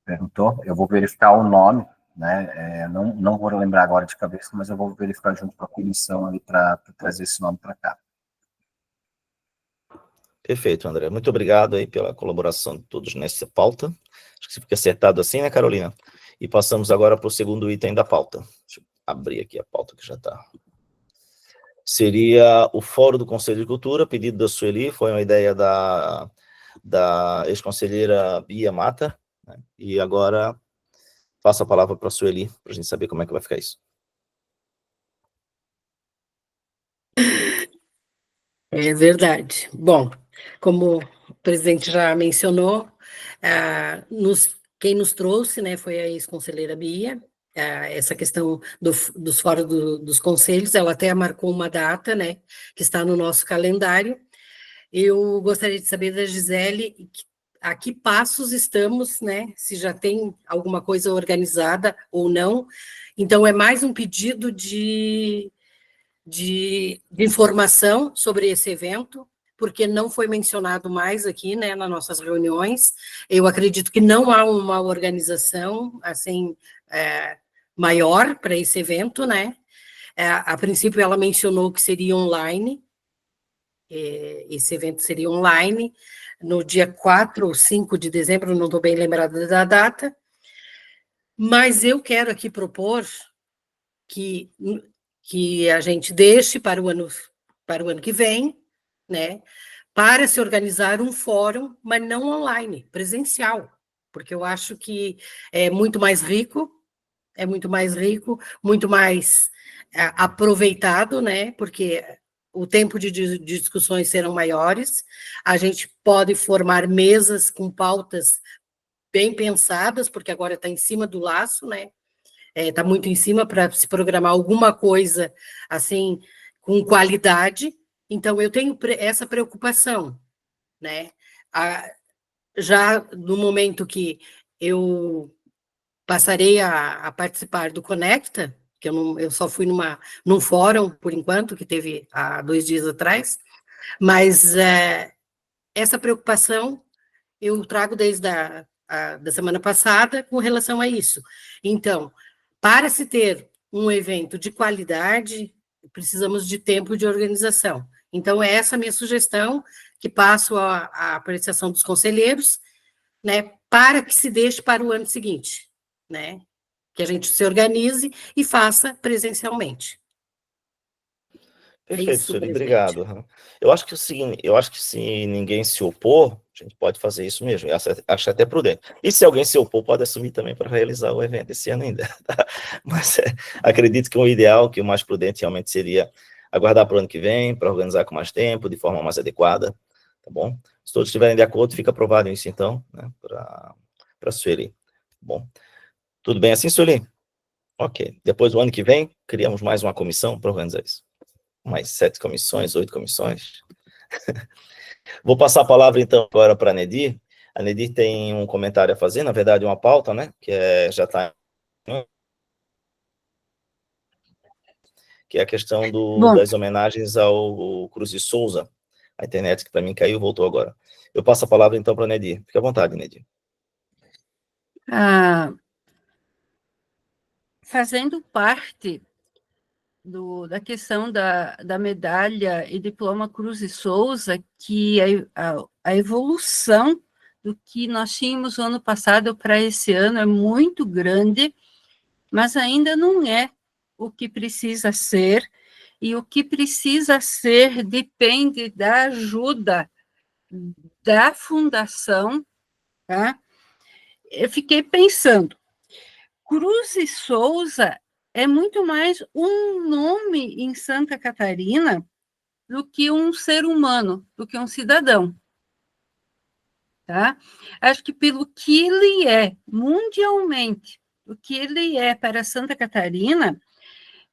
perguntou, eu vou verificar o nome, né? Não vou lembrar agora de cabeça, mas eu vou verificar junto com a comissão ali para trazer esse nome para cá. Perfeito, André. Muito obrigado aí pela colaboração de todos nessa pauta. Acho que fica acertado assim, né, Carolina? E passamos agora para o segundo item da pauta. Deixa eu abrir aqui a pauta que já está. Seria o Fórum do Conselho de Cultura, pedido da Sueli, foi uma ideia da ex-conselheira Bia Mata, né? E agora passo a palavra para a Sueli, para a gente saber como é que vai ficar isso. É verdade. Bom, como o presidente já mencionou, quem nos trouxe, né, foi a ex-conselheira Bia, essa questão dos fóruns dos conselhos, ela até marcou uma data, né, que está no nosso calendário. Eu gostaria de saber da Gisele a que passos estamos, né, se já tem alguma coisa organizada ou não. Então, é mais um pedido de informação sobre esse evento, porque não foi mencionado mais aqui, né, nas nossas reuniões. Eu acredito que não há uma organização, assim, maior para esse evento, né. A princípio, ela mencionou que seria online, esse evento seria online, no dia 4 ou 5 de dezembro, não estou bem lembrada da data, mas eu quero aqui propor que a gente deixe para o ano que vem, né, para se organizar um fórum, mas não online, presencial, porque eu acho que é muito mais rico, muito mais aproveitado, né, porque o tempo de discussões serão maiores, a gente pode formar mesas com pautas bem pensadas, porque agora está em cima do laço, né, está muito em cima para se programar alguma coisa, assim, com qualidade. Então, eu tenho essa preocupação, né? Já no momento que eu passarei a participar do Conecta, que eu só fui num fórum, por enquanto, que teve há 2 dias atrás, mas essa preocupação eu trago desde da semana passada com relação a isso. Então, para se ter um evento de qualidade, precisamos de tempo de organização. Então, é essa a minha sugestão, que passo a apreciação dos conselheiros, né, para que se deixe para o ano seguinte, né, que a gente se organize e faça presencialmente. Perfeito, isso, Sueli, presidente. obrigado. Eu acho que é o seguinte, eu acho que se ninguém se opor, a gente pode fazer isso mesmo, acho até prudente. E se alguém se opor, pode assumir também para realizar o evento esse ano ainda, tá? Mas acredito que o ideal, que o mais prudente realmente seria aguardar para o ano que vem, para organizar com mais tempo, de forma mais adequada, tá bom? Se todos estiverem de acordo, fica aprovado isso então, né, para a Sueli. Bom, tudo bem assim, Sueli? Ok. Depois, do ano que vem, criamos mais uma comissão para organizar isso. Mais 7 comissões, 8 comissões. Vou passar a palavra, então, agora para a Nedir. A Nedir tem um comentário a fazer, na verdade, uma pauta, né? Que já está... Que é a questão das homenagens ao Cruz de Souza. A internet, que para mim caiu, voltou agora. Eu passo a palavra, então, para a Nedir. Fique à vontade, Nedir. Fazendo parte da questão da medalha e diploma Cruz de Souza, que a evolução do que nós tínhamos no ano passado para esse ano é muito grande, mas ainda não é o que precisa ser, e o que precisa ser depende da ajuda da fundação, tá? Eu fiquei pensando, Cruz de Souza é muito mais um nome em Santa Catarina do que um ser humano, do que um cidadão. Tá? Acho que pelo que ele é mundialmente, o que ele é para Santa Catarina,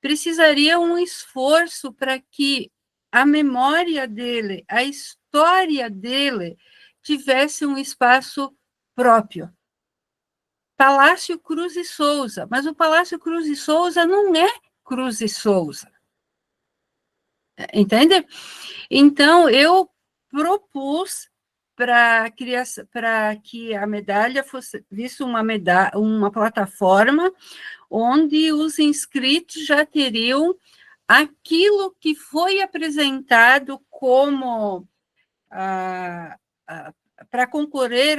precisaria um esforço para que a memória dele, a história dele, tivesse um espaço próprio. Palácio Cruz de Souza, mas o Palácio Cruz de Souza não é Cruz de Souza. Entende? Então, eu propus para que a medalha fosse vista uma plataforma onde os inscritos já teriam aquilo que foi apresentado como para concorrer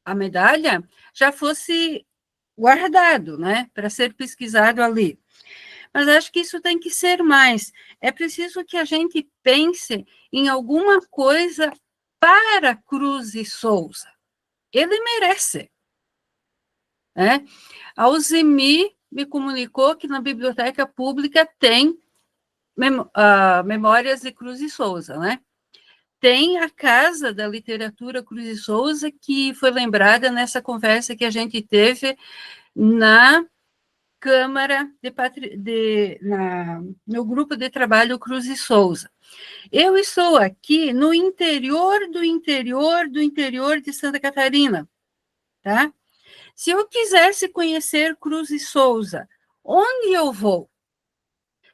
à medalha, já fosse guardado, né, para ser pesquisado ali. Mas acho que isso tem que ser mais. É preciso que a gente pense em alguma coisa para Cruz de Souza. Ele merece. Né? A Alzemi me comunicou que na biblioteca pública tem Memórias de Cruz de Souza, né? Tem a Casa da Literatura Cruz de Souza, que foi lembrada nessa conversa que a gente teve na Câmara no grupo de trabalho Cruz de Souza. Eu estou aqui no interior do interior do interior de Santa Catarina, tá? Se eu quisesse conhecer Cruz de Souza, onde eu vou?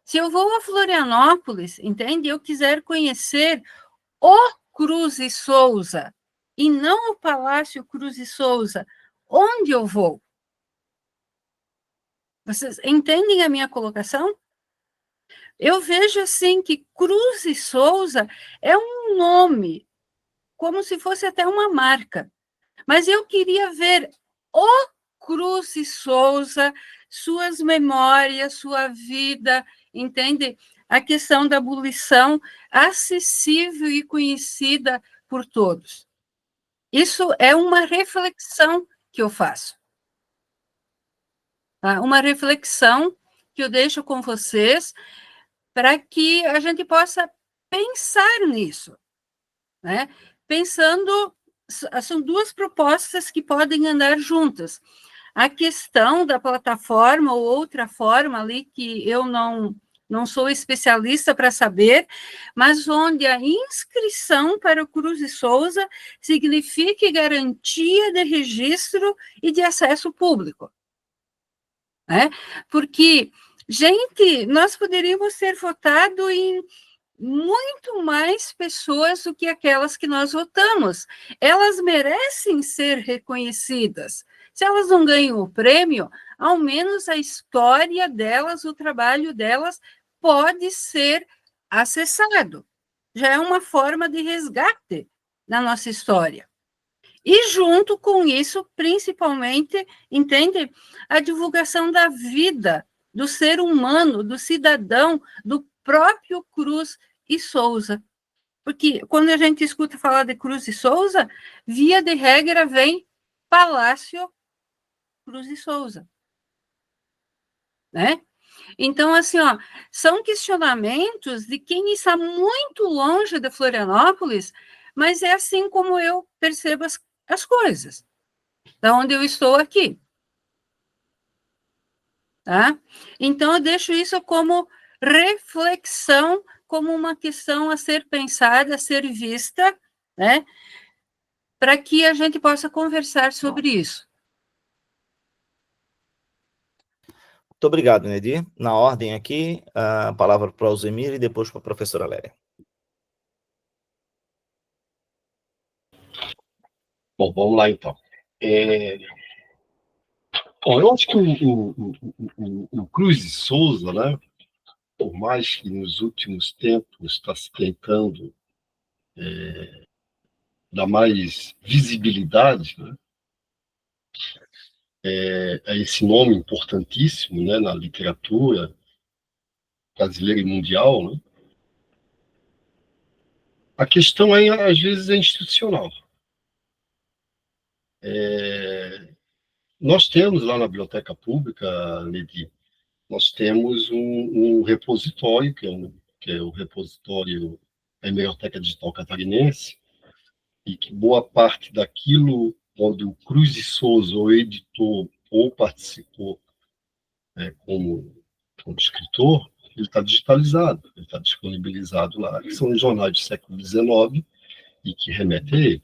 Se eu vou a Florianópolis, entende? Eu quiser conhecer o Cruz de Souza e não o Palácio Cruz de Souza, onde eu vou? Vocês entendem a minha colocação? Eu vejo assim que Cruz de Souza é um nome, como se fosse até uma marca. Mas eu queria ver o Cruz de Souza, suas memórias, sua vida, entende? A questão da abolição acessível e conhecida por todos. Isso é uma reflexão que eu faço. Uma reflexão que eu deixo com vocês para que a gente possa pensar nisso, né? Pensando, são duas propostas que podem andar juntas. A questão da plataforma ou outra forma ali que eu não sou especialista para saber, mas onde a inscrição para o Cruz de Souza signifique garantia de registro e de acesso público. Né? Porque, gente, nós poderíamos ter votado em muito mais pessoas do que aquelas que nós votamos. Elas merecem ser reconhecidas. Se elas não ganham o prêmio, ao menos a história delas, o trabalho delas pode ser acessado. Já é uma forma de resgate na nossa história. E junto com isso, principalmente, entende? A divulgação da vida do ser humano, do cidadão, do próprio Cruz e Souza. Porque quando a gente escuta falar de Cruz e Souza, via de regra vem Palácio Cruz e Souza, né? Então, assim, ó, são questionamentos de quem está muito longe de Florianópolis, mas é assim como eu percebo as coisas, da onde eu estou aqui. Tá? Então, eu deixo isso como reflexão, como uma questão a ser pensada, a ser vista, né? Para que a gente possa conversar sobre isso. Muito obrigado, Nedir. Na ordem aqui, a palavra para o Alzemir e depois para a professora Lélia. Bom, vamos lá, então. Bom, eu acho que o Cruz de Souza, né, por mais que nos últimos tempos está se tentando dar mais visibilidade, né, a esse nome importantíssimo, né, na literatura brasileira e mundial, né, a questão aí, às vezes, é institucional. Nós temos lá na Biblioteca Pública, Ledi, nós temos um repositório, que é o repositório da Hemeroteca Digital Catarinense, e que boa parte daquilo onde o Cruz de Souza ou editou ou participou, né, como escritor, ele está digitalizado, ele está disponibilizado lá, que são os jornais do século XIX e que remetem a ele.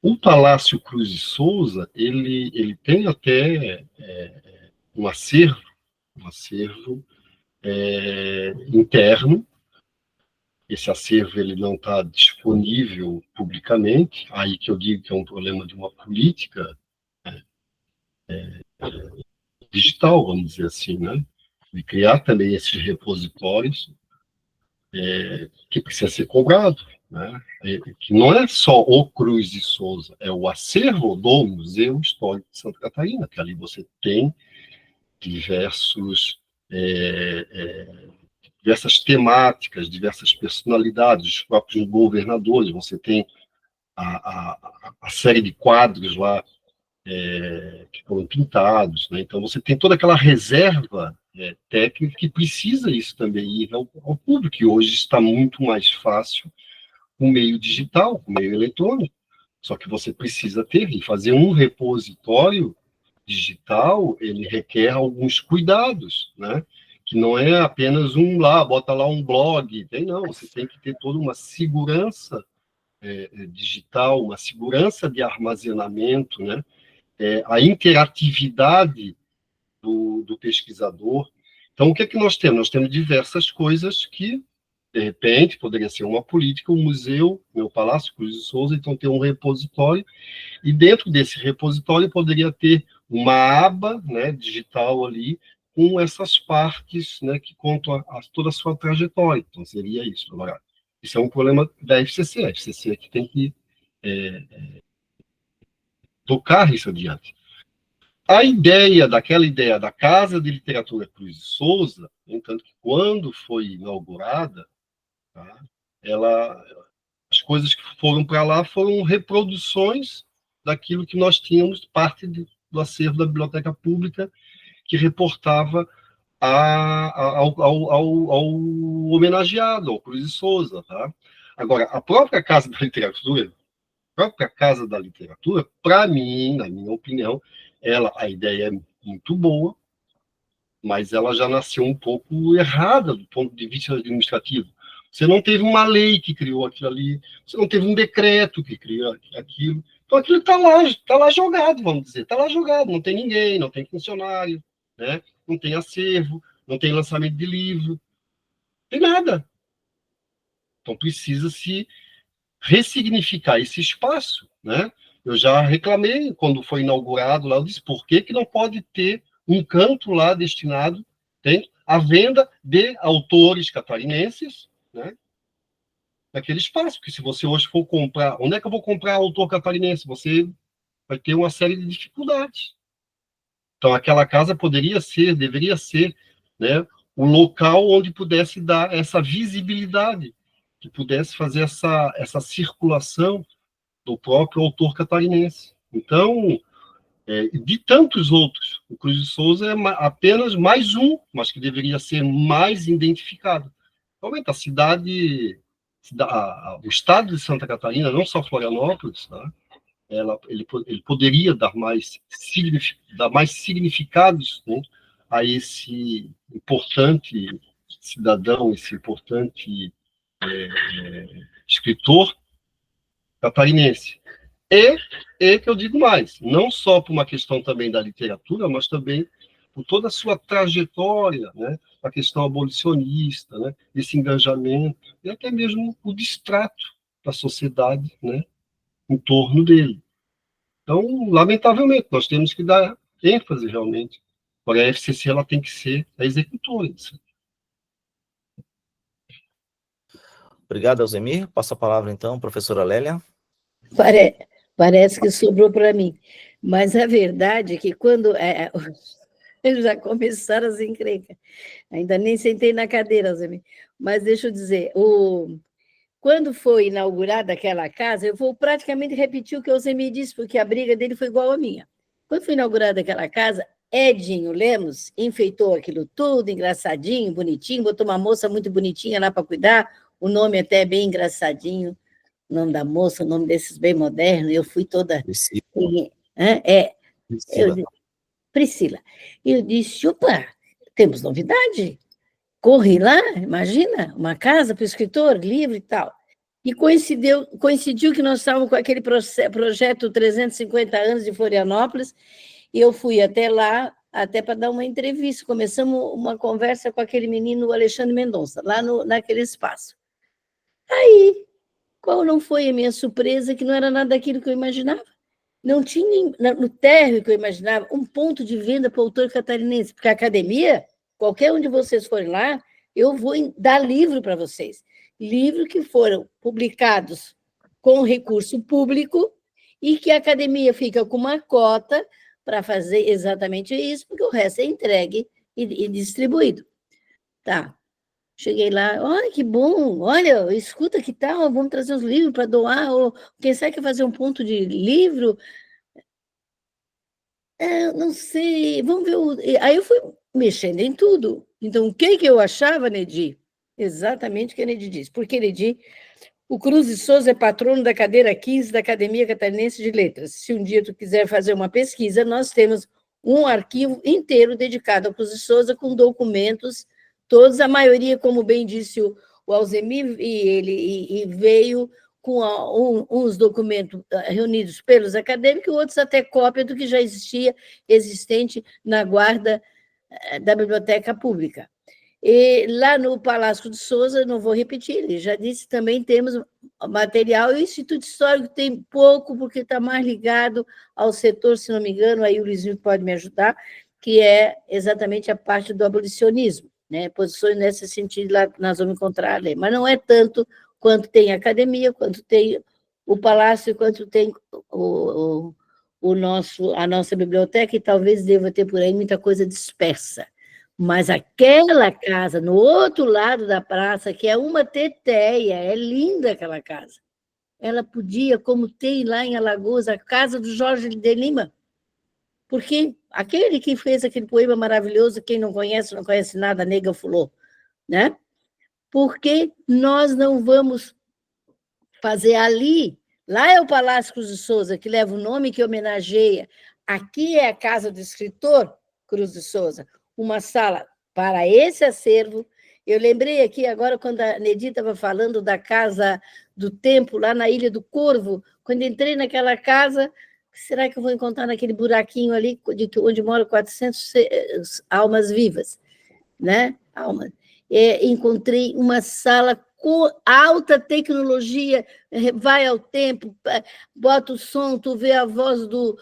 O Palácio Cruz de Souza, ele tem até um acervo interno. Esse acervo ele não está disponível publicamente, aí que eu digo que é um problema de uma política digital, vamos dizer assim, né? De criar também esses repositórios que precisa ser cobrado, né? Que não é só o Cruz de Souza, é o acervo do Museu Histórico de Santa Catarina, que ali você tem diversas temáticas, diversas personalidades, os próprios governadores, você tem a série de quadros lá que foram pintados, né? Então você tem toda aquela reserva técnica que precisa isso também ir ao público, que hoje está muito mais fácil com o meio digital, com o meio eletrônico, só que você precisa ter, e fazer um repositório digital, ele requer alguns cuidados, né? Que não é apenas bota lá um blog, não, você tem que ter toda uma segurança digital, uma segurança de armazenamento, né? A interatividade do pesquisador. Então, o que é que nós temos? Nós temos diversas coisas que, de repente, poderia ser uma política, o museu, meu Palácio Cruz de Souza, então tem um repositório, e dentro desse repositório poderia ter uma aba, né, digital ali, com essas partes, né, que contam toda a sua trajetória. Então, seria isso. Agora, isso é um problema da FCC. A FCC que tem que tocar isso adiante. Daquela ideia da Casa de Literatura Cruz de Souza, no entanto, que quando foi inaugurada, tá, as coisas que foram para lá foram reproduções daquilo que nós tínhamos, parte do acervo da Biblioteca Pública, que reportava ao homenageado, ao Cruz de Souza. Tá? Agora, a própria Casa da Literatura, para mim, na minha opinião, a ideia é muito boa, mas ela já nasceu um pouco errada do ponto de vista administrativo. Você não teve uma lei que criou aquilo ali, você não teve um decreto que criou aquilo. Então, aquilo está lá jogado, vamos dizer. Está lá jogado, não tem ninguém, não tem funcionário, né? Não tem acervo, não tem lançamento de livro, não tem nada. Então, precisa-se ressignificar esse espaço, né? Eu já reclamei quando foi inaugurado lá, eu disse, por que não pode ter um canto lá destinado à venda de autores catarinenses, né? Naquele espaço, porque se você hoje for comprar, onde é que eu vou comprar autor catarinense? Você vai ter uma série de dificuldades. Então, aquela casa deveria ser, né, um local onde pudesse dar essa visibilidade, que pudesse fazer essa circulação do próprio autor catarinense. Então, de tantos outros, o Cruz de Souza é apenas mais um, mas que deveria ser mais identificado. Realmente, a cidade, o estado de Santa Catarina, não só Florianópolis, né, ele poderia dar mais significados, né, a esse importante cidadão, esse importante escritor catarinense. E que eu digo mais, não só por uma questão também da literatura, mas também por toda a sua trajetória, né, a questão abolicionista, né, esse engajamento, e até mesmo o distrato da sociedade, né, em torno dele. Então, lamentavelmente, nós temos que dar ênfase realmente. Agora, a FCC ela tem que ser a executora disso. Obrigado, Alzemir. Passo a palavra, então, professora Lélia. Parece que sobrou para mim. Mas a verdade é que quando... eles já começaram as encrencas. Ainda nem sentei na cadeira, Alzemir. Mas deixa eu dizer, quando foi inaugurada aquela casa, eu vou praticamente repetir o que o Alzemir disse, porque a briga dele foi igual à minha. Quando foi inaugurada aquela casa, Edinho Lemos enfeitou aquilo tudo, engraçadinho, bonitinho, botou uma moça muito bonitinha lá para cuidar, o nome até é bem engraçadinho, o nome da moça, o nome desses bem modernos, eu fui toda... Priscila. Priscila. Eu disse, opa, temos novidade. Corri lá, imagina, uma casa para o escritor, livro e tal. E coincidiu que nós estávamos com aquele projeto 350 anos de Florianópolis, e eu fui até lá, até para dar uma entrevista. Começamos uma conversa com aquele menino, Alexandre Mendonça, lá naquele espaço. Aí, qual não foi a minha surpresa, que não era nada daquilo que eu imaginava? Não tinha, no térreo que eu imaginava, um ponto de venda para o autor catarinense, porque a academia, qualquer um de vocês forem lá, eu vou dar livro para vocês. Livros que foram publicados com recurso público e que a academia fica com uma cota para fazer exatamente isso, porque o resto é entregue e distribuído. Tá. Cheguei lá, olha que bom, olha, escuta que tal, vamos trazer os livros para doar, ou quem sabe quer fazer um ponto de livro? Não sei, vamos ver. Aí eu fui mexendo em tudo. Então, o que eu achava, Nedi? Exatamente o que a Nedi disse. Porque, Nedi, o Cruz de Souza é patrono da cadeira 15 da Academia Catarinense de Letras. Se um dia tu quiser fazer uma pesquisa, nós temos um arquivo inteiro dedicado ao Cruz de Souza, com documentos, todos, a maioria, como bem disse o Alzemir, e veio com uns documentos reunidos pelos acadêmicos, e outros até cópia do que já existente na guarda da Biblioteca Pública. E lá no Palácio de Souza, não vou repetir, ele já disse, também temos material, e o Instituto Histórico tem pouco, porque está mais ligado ao setor, se não me engano, aí o Luizinho pode me ajudar, que é exatamente a parte do abolicionismo, né? Posições nesse sentido, lá nós vamos encontrar ali, mas não é tanto quanto tem a academia, quanto tem o palácio, quanto tem a nossa biblioteca, e talvez deva ter por aí muita coisa dispersa. Mas aquela casa, no outro lado da praça, que é uma teteia, é linda aquela casa. Ela podia, como tem lá em Alagoas, a casa do Jorge de Lima, porque aquele que fez aquele poema maravilhoso, quem não conhece nada, nega fulô, né? Porque nós não vamos fazer ali, lá é o Palácio Cruz de Souza, que leva o nome que homenageia, aqui é a casa do escritor Cruz de Souza, uma sala para esse acervo. Eu lembrei aqui agora, quando a Nedi estava falando da Casa do Tempo, lá na Ilha do Corvo, quando entrei naquela casa, será que eu vou encontrar naquele buraquinho ali, onde moram 400 almas vivas, né? Encontrei uma sala com alta tecnologia, vai ao tempo, bota o som, tu vê a voz do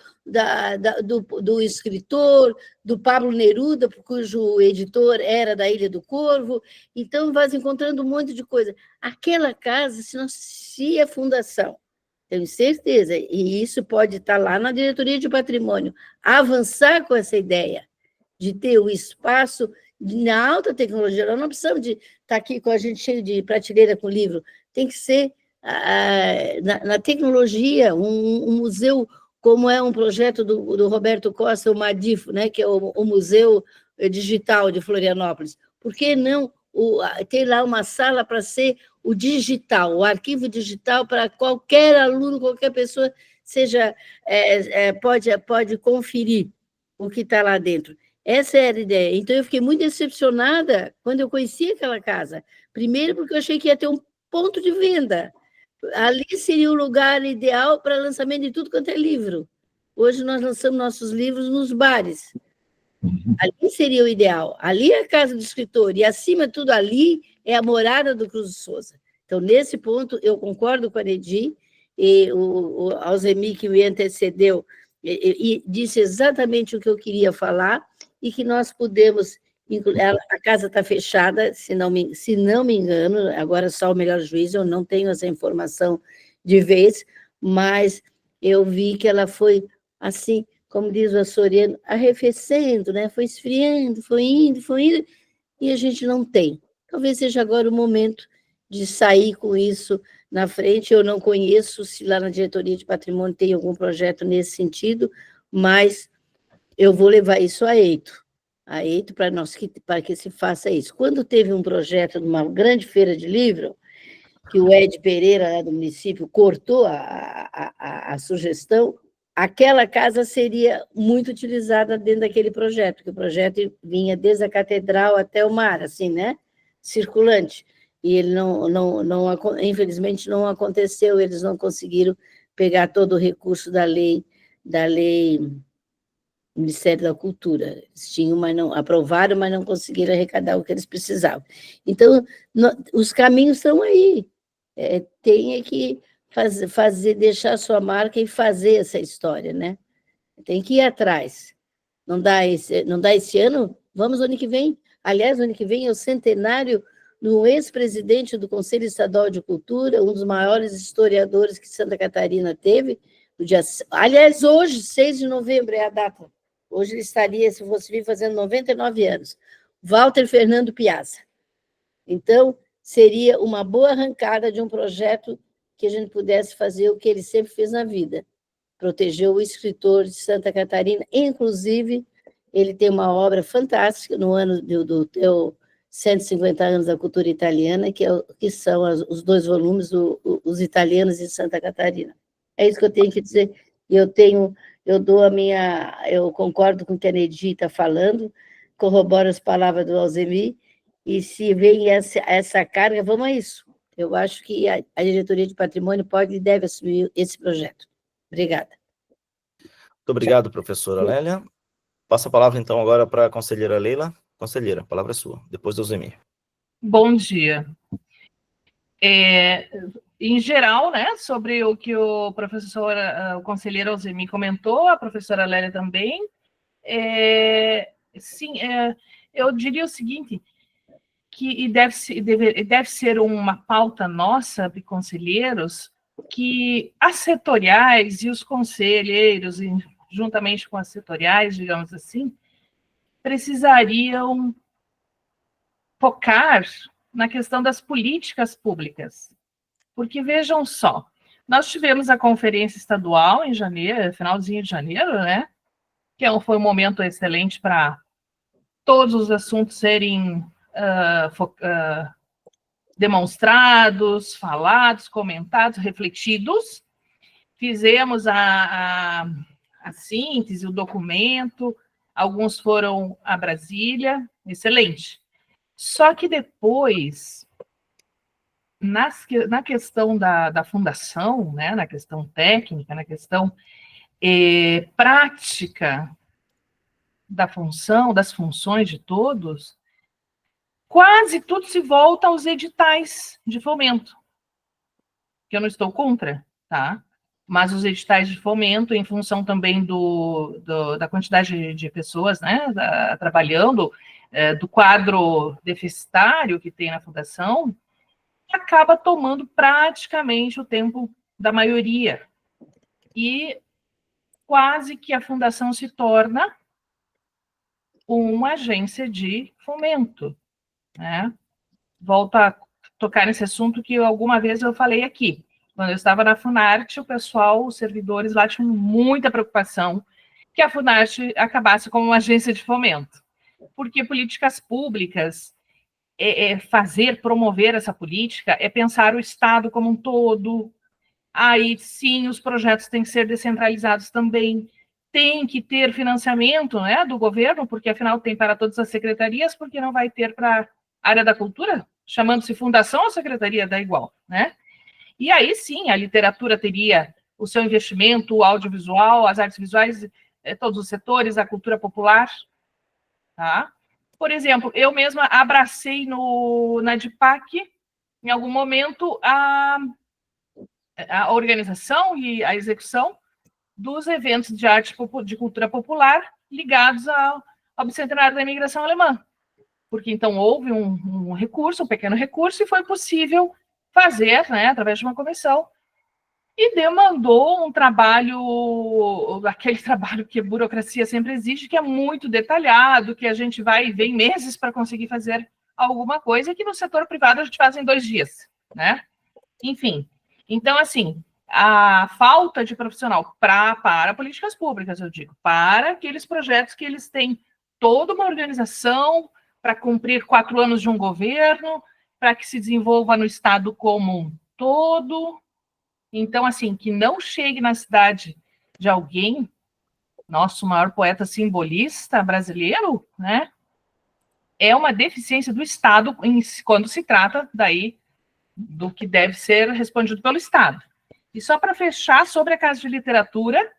escritor, do Pablo Neruda, cujo editor era da Ilha do Corvo, então vai encontrando um monte de coisa. Aquela casa, se a fundação, tenho certeza, e isso pode estar lá na diretoria de patrimônio, avançar com essa ideia de ter o espaço na alta tecnologia. Nós não precisamos de estar aqui com a gente cheio de prateleira com livro. Tem que ser na tecnologia, um museu, como é um projeto do Roberto Costa, o Madifo, né, que é o Museu Digital de Florianópolis. Por que não ter lá uma sala para ser o digital, o arquivo digital para qualquer aluno, qualquer pessoa pode conferir o que está lá dentro. Essa era a ideia. Então, eu fiquei muito decepcionada quando eu conheci aquela casa. Primeiro, porque eu achei que ia ter um ponto de venda. Ali seria o lugar ideal para lançamento de tudo quanto é livro. Hoje nós lançamos nossos livros nos bares. Ali seria o ideal. Ali é a casa do escritor. E, acima de tudo, ali é a morada do Cruz de Souza. Então, nesse ponto, eu concordo com a Nedi, e o Alzemi, que me antecedeu, e disse exatamente o que eu queria falar, e que nós podemos... A casa está fechada, se não me engano, agora só o melhor juízo, eu não tenho essa informação de vez, mas eu vi que ela foi, assim, como diz o açoriano, arrefecendo, né? Foi esfriando, foi indo, e a gente não tem. Talvez seja agora o momento de sair com isso na frente. Eu não conheço se lá na diretoria de patrimônio tem algum projeto nesse sentido, mas eu vou levar isso a Eito para que se faça isso. Quando teve um projeto de uma grande feira de livro, que o Ed Pereira, lá do município, cortou a sugestão, aquela casa seria muito utilizada dentro daquele projeto, porque o projeto vinha desde a catedral até o mar, assim, né? Circulante. E ele infelizmente não aconteceu, eles não conseguiram pegar todo o recurso da lei Ministério da Cultura. Eles tinham, mas não aprovaram, mas não conseguiram arrecadar o que eles precisavam. Então, os caminhos estão aí. Tem que fazer, deixar a sua marca e fazer essa história, né? Tem que ir atrás. Não dá esse ano? Vamos no ano que vem. Aliás, no ano que vem é o centenário do ex-presidente do Conselho Estadual de Cultura, um dos maiores historiadores que Santa Catarina teve. Aliás, hoje, 6 de novembro, é a data. Hoje ele estaria, se fosse vir, fazendo 99 anos. Walter Fernando Piazza. Então, seria uma boa arrancada de um projeto que a gente pudesse fazer o que ele sempre fez na vida, proteger o escritor de Santa Catarina. Inclusive, ele tem uma obra fantástica no ano do teu 150 anos da cultura italiana, que são os 2 volumes, Os Italianos de Santa Catarina. É isso que eu tenho que dizer. Eu concordo com o que a Nedi está falando, corroboro as palavras do Alzemi, e se vem essa carga, vamos a isso. Eu acho que a diretoria de patrimônio pode e deve assumir esse projeto. Obrigada. Muito obrigado, professora Lélia. Passo a palavra, então, agora para a conselheira Leila. Conselheira, a palavra é sua, depois do Alzemi. Bom dia. Em geral, né, sobre o que o conselheiro Alzemi comentou, a professora Lélia também, eu diria o seguinte, que deve ser uma pauta nossa, de conselheiros, que as setoriais e os conselheiros, juntamente com as setoriais, digamos assim, precisariam focar na questão das políticas públicas. Porque, vejam só, nós tivemos a conferência estadual em janeiro, finalzinho de janeiro, né? Que foi um momento excelente para todos os assuntos serem demonstrados, falados, comentados, refletidos. Fizemos a síntese, o documento, alguns foram a Brasília, excelente. Só que depois, na questão da fundação, né, na questão técnica, na questão prática das funções de todos, quase tudo se volta aos editais de fomento, que eu não estou contra, tá? Mas os editais de fomento, em função também da quantidade de pessoas, né, trabalhando, do quadro deficitário que tem na fundação, acaba tomando praticamente o tempo da maioria. E quase que a fundação se torna uma agência de fomento, né? Volto a tocar nesse assunto que alguma vez eu falei aqui. Quando eu estava na Funarte, o pessoal, os servidores lá tinham muita preocupação que a Funarte acabasse como uma agência de fomento, porque políticas públicas, promover essa política, é pensar o Estado como um todo. Aí, sim, os projetos têm que ser descentralizados também, tem que ter financiamento, né, do governo, porque afinal tem para todas as secretarias, porque não vai ter para a área da cultura, chamando-se fundação ou secretaria, dá igual, né? E aí, sim, a literatura teria o seu investimento, o audiovisual, as artes visuais, todos os setores, a cultura popular, tá? Por exemplo, eu mesma abracei na DIPAC, em algum momento, a organização e a execução dos eventos de arte de cultura popular ligados ao bicentenário da imigração alemã. Porque, então, houve um recurso, um pequeno recurso, e foi possível fazer, né, através de uma comissão, e demandou um trabalho, aquele trabalho que a burocracia sempre exige, que é muito detalhado, que a gente vai e vem meses para conseguir fazer alguma coisa, que no setor privado a gente faz em 2 dias, né? Enfim, então, assim, a falta de profissional para políticas públicas, eu digo, para aqueles projetos que eles têm toda uma organização para cumprir 4 anos de um governo, para que se desenvolva no Estado como um todo. Então, assim, que não chegue na cidade de alguém, nosso maior poeta simbolista brasileiro, né? É uma deficiência do Estado quando se trata daí do que deve ser respondido pelo Estado. E só para fechar, sobre a Casa de Literatura,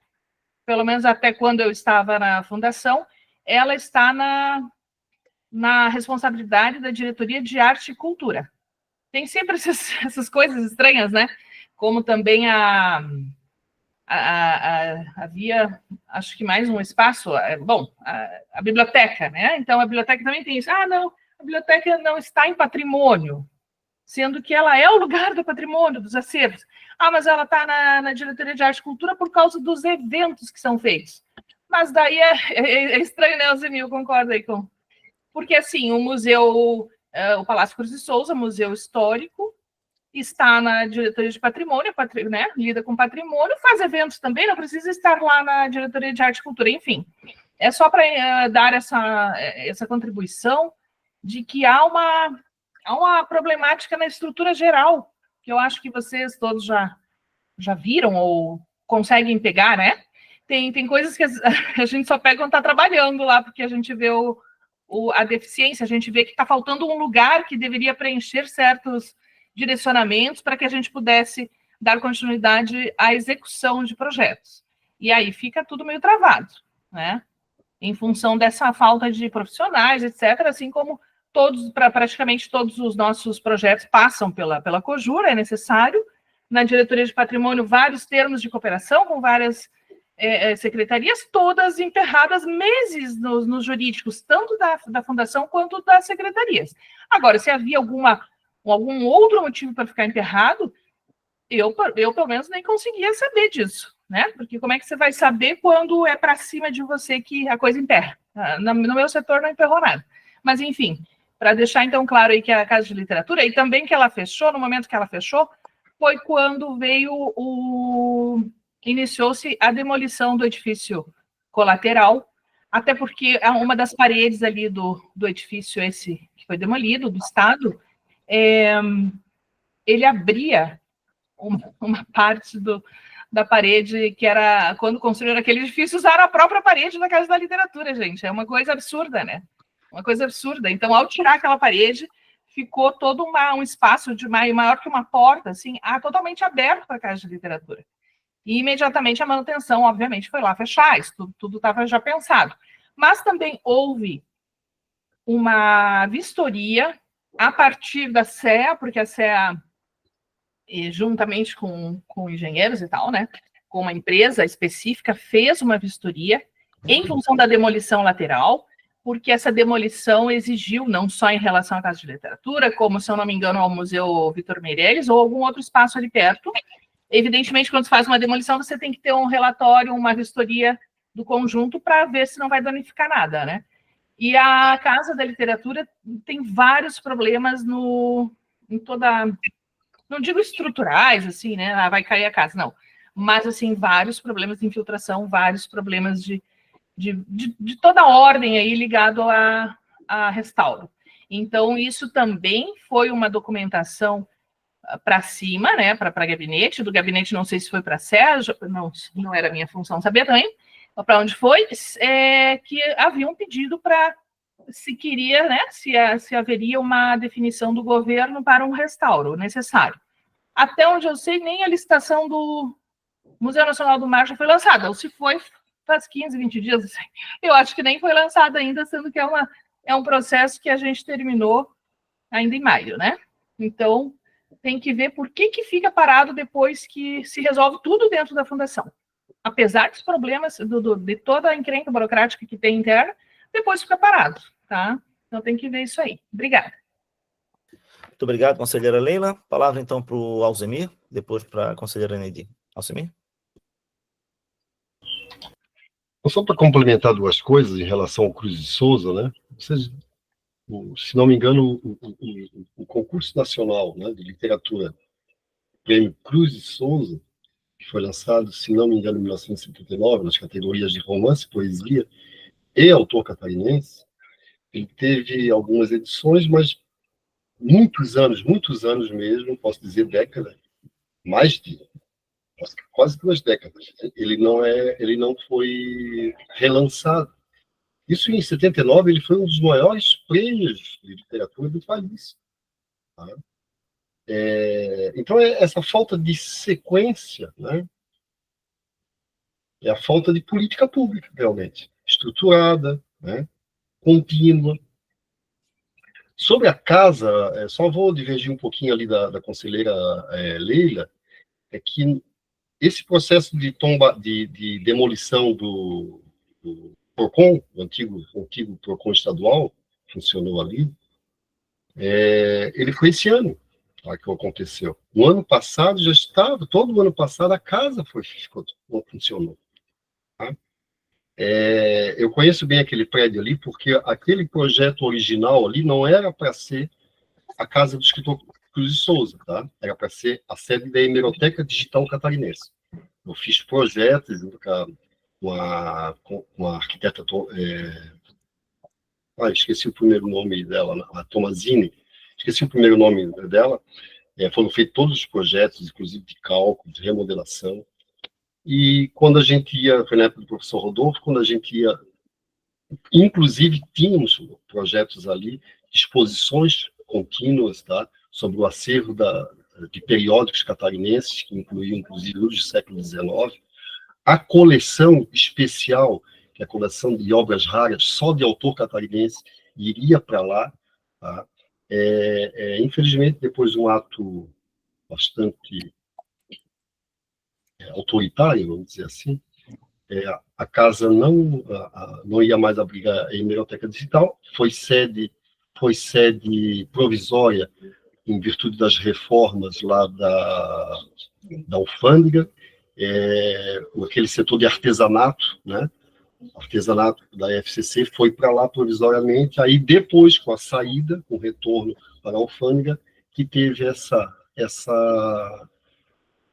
pelo menos até quando eu estava na fundação, ela está na responsabilidade da Diretoria de Arte e Cultura. Tem sempre essas coisas estranhas, né? Como também havia, acho que mais um espaço, a biblioteca, né? Então, a biblioteca também tem isso. Ah, não, a biblioteca não está em patrimônio, sendo que ela é o lugar do patrimônio, dos acervos. Ah, mas ela está na Diretoria de Arte e Cultura por causa dos eventos que são feitos. Mas daí é estranho, né, Alzemir? Concorda aí com... Porque, assim, o museu, o Palácio Cruz de Souza, museu histórico, está na Diretoria de Patrimônio, né, lida com patrimônio, faz eventos também, não precisa estar lá na Diretoria de Arte e Cultura, enfim. É só para dar essa contribuição de que há uma problemática na estrutura geral, que eu acho que vocês todos já viram ou conseguem pegar, né? Tem coisas que a gente só pega quando está trabalhando lá, porque a gente vê a deficiência, a gente vê que está faltando um lugar que deveria preencher certos direcionamentos para que a gente pudesse dar continuidade à execução de projetos. E aí fica tudo meio travado, né? Em função dessa falta de profissionais, etc., assim como praticamente todos os nossos projetos passam pela COJUR, é necessário. Na Diretoria de Patrimônio, vários termos de cooperação com várias secretarias, todas emperradas meses nos jurídicos, tanto da fundação quanto das secretarias. Agora, se havia algum outro motivo para ficar emperrado, eu, pelo menos, nem conseguia saber disso, né? Porque como é que você vai saber quando é para cima de você que a coisa emperra? No meu setor não emperrou nada. Mas, enfim, para deixar, então, claro aí que a Casa de Literatura, e também que ela fechou, no momento que ela fechou, foi quando iniciou-se a demolição do edifício colateral, até porque uma das paredes ali do edifício esse que foi demolido, do Estado, ele abria uma parte da parede que era, quando construíram aquele edifício, usaram a própria parede da Casa da Literatura, gente. É uma coisa absurda, né? Uma coisa absurda. Então, ao tirar aquela parede, ficou todo um espaço maior que uma porta, assim, totalmente aberto para a Casa de Literatura. E imediatamente a manutenção, obviamente, foi lá fechar, isso tudo estava já pensado. Mas também houve uma vistoria a partir da CEA, porque a CEA, juntamente com engenheiros e tal, né, com uma empresa específica, fez uma vistoria em função da demolição lateral, porque essa demolição exigiu, não só em relação à Casa de Literatura, como, se eu não me engano, ao Museu Vitor Meirelles, ou algum outro espaço ali perto. Evidentemente, quando se faz uma demolição, você tem que ter um relatório, uma vistoria do conjunto para ver se não vai danificar nada, né? E a Casa da Literatura tem vários problemas em toda... Não digo estruturais, assim, né? Ah, vai cair a casa, não. Mas, assim, vários problemas de infiltração, vários problemas de toda ordem aí ligado a restauro. Então, isso também foi uma documentação para cima, né, para gabinete, do gabinete não sei se foi para Sérgio, não era minha função saber também, para onde foi, que havia um pedido para se queria, né, se haveria uma definição do governo para um restauro necessário. Até onde eu sei, nem a licitação do Museu Nacional do Mar já foi lançada, ou se foi, faz 15, 20 dias, assim. Eu acho que nem foi lançada ainda, sendo que é um processo que a gente terminou ainda em maio, né? Então, tem que ver por que fica parado depois que se resolve tudo dentro da fundação. Apesar dos problemas, de toda a encrenca burocrática que tem interna, depois fica parado, tá? Então, tem que ver isso aí. Obrigada. Muito obrigado, conselheira Leila. Palavra, então, para o Alzemir, depois para a conselheira Neidi. Alzemir? Só para complementar duas coisas em relação ao Cruz de Souza, né? Vocês, se não me engano, o concurso nacional, né, de literatura, prêmio Cruz de Souza, que foi lançado, se não me engano, em 1979, nas categorias de romance, poesia e autor catarinense, ele teve algumas edições, mas muitos anos mesmo, posso dizer décadas, mais de quase 2 décadas, ele não foi relançado. Isso em 79, ele foi um dos maiores prêmios de literatura do país. Tá? Então, essa falta de sequência, né, é a falta de política pública, realmente, estruturada, né, contínua. Sobre a casa, só vou divergir um pouquinho ali da conselheira Leila, é que esse processo de demolição do PROCON, o antigo PROCON estadual, funcionou ali, ele foi esse ano que aconteceu. No ano passado já estava, todo o ano passado a casa não funcionou. Tá? Eu conheço bem aquele prédio ali, porque aquele projeto original ali não era para ser a casa do escritor Cruz de Souza, tá? Era para ser a sede da Hemeroteca Digital Catarinense. Eu fiz projetos junto com a arquiteta, esqueci o primeiro nome dela, a Tomazini, esqueci o primeiro nome dela, foram feitos todos os projetos, inclusive de cálculo, de remodelação, e quando a gente ia, foi na época do professor Rodolfo, quando a gente ia, inclusive tínhamos projetos ali, exposições contínuas, tá, sobre o acervo de periódicos catarinenses, que incluíam, inclusive, os do século XIX, a coleção especial, que é a coleção de obras raras, só de autor catarinense, iria para lá. Tá? Infelizmente, depois de um ato bastante autoritário, vamos dizer assim, a casa não ia mais abrigar a Hemeroteca Digital, foi sede provisória em virtude das reformas lá da alfândega, aquele setor de artesanato, né? Artesanato da FCC foi para lá provisoriamente, aí depois, com a saída, com o retorno para a alfândega, que teve essa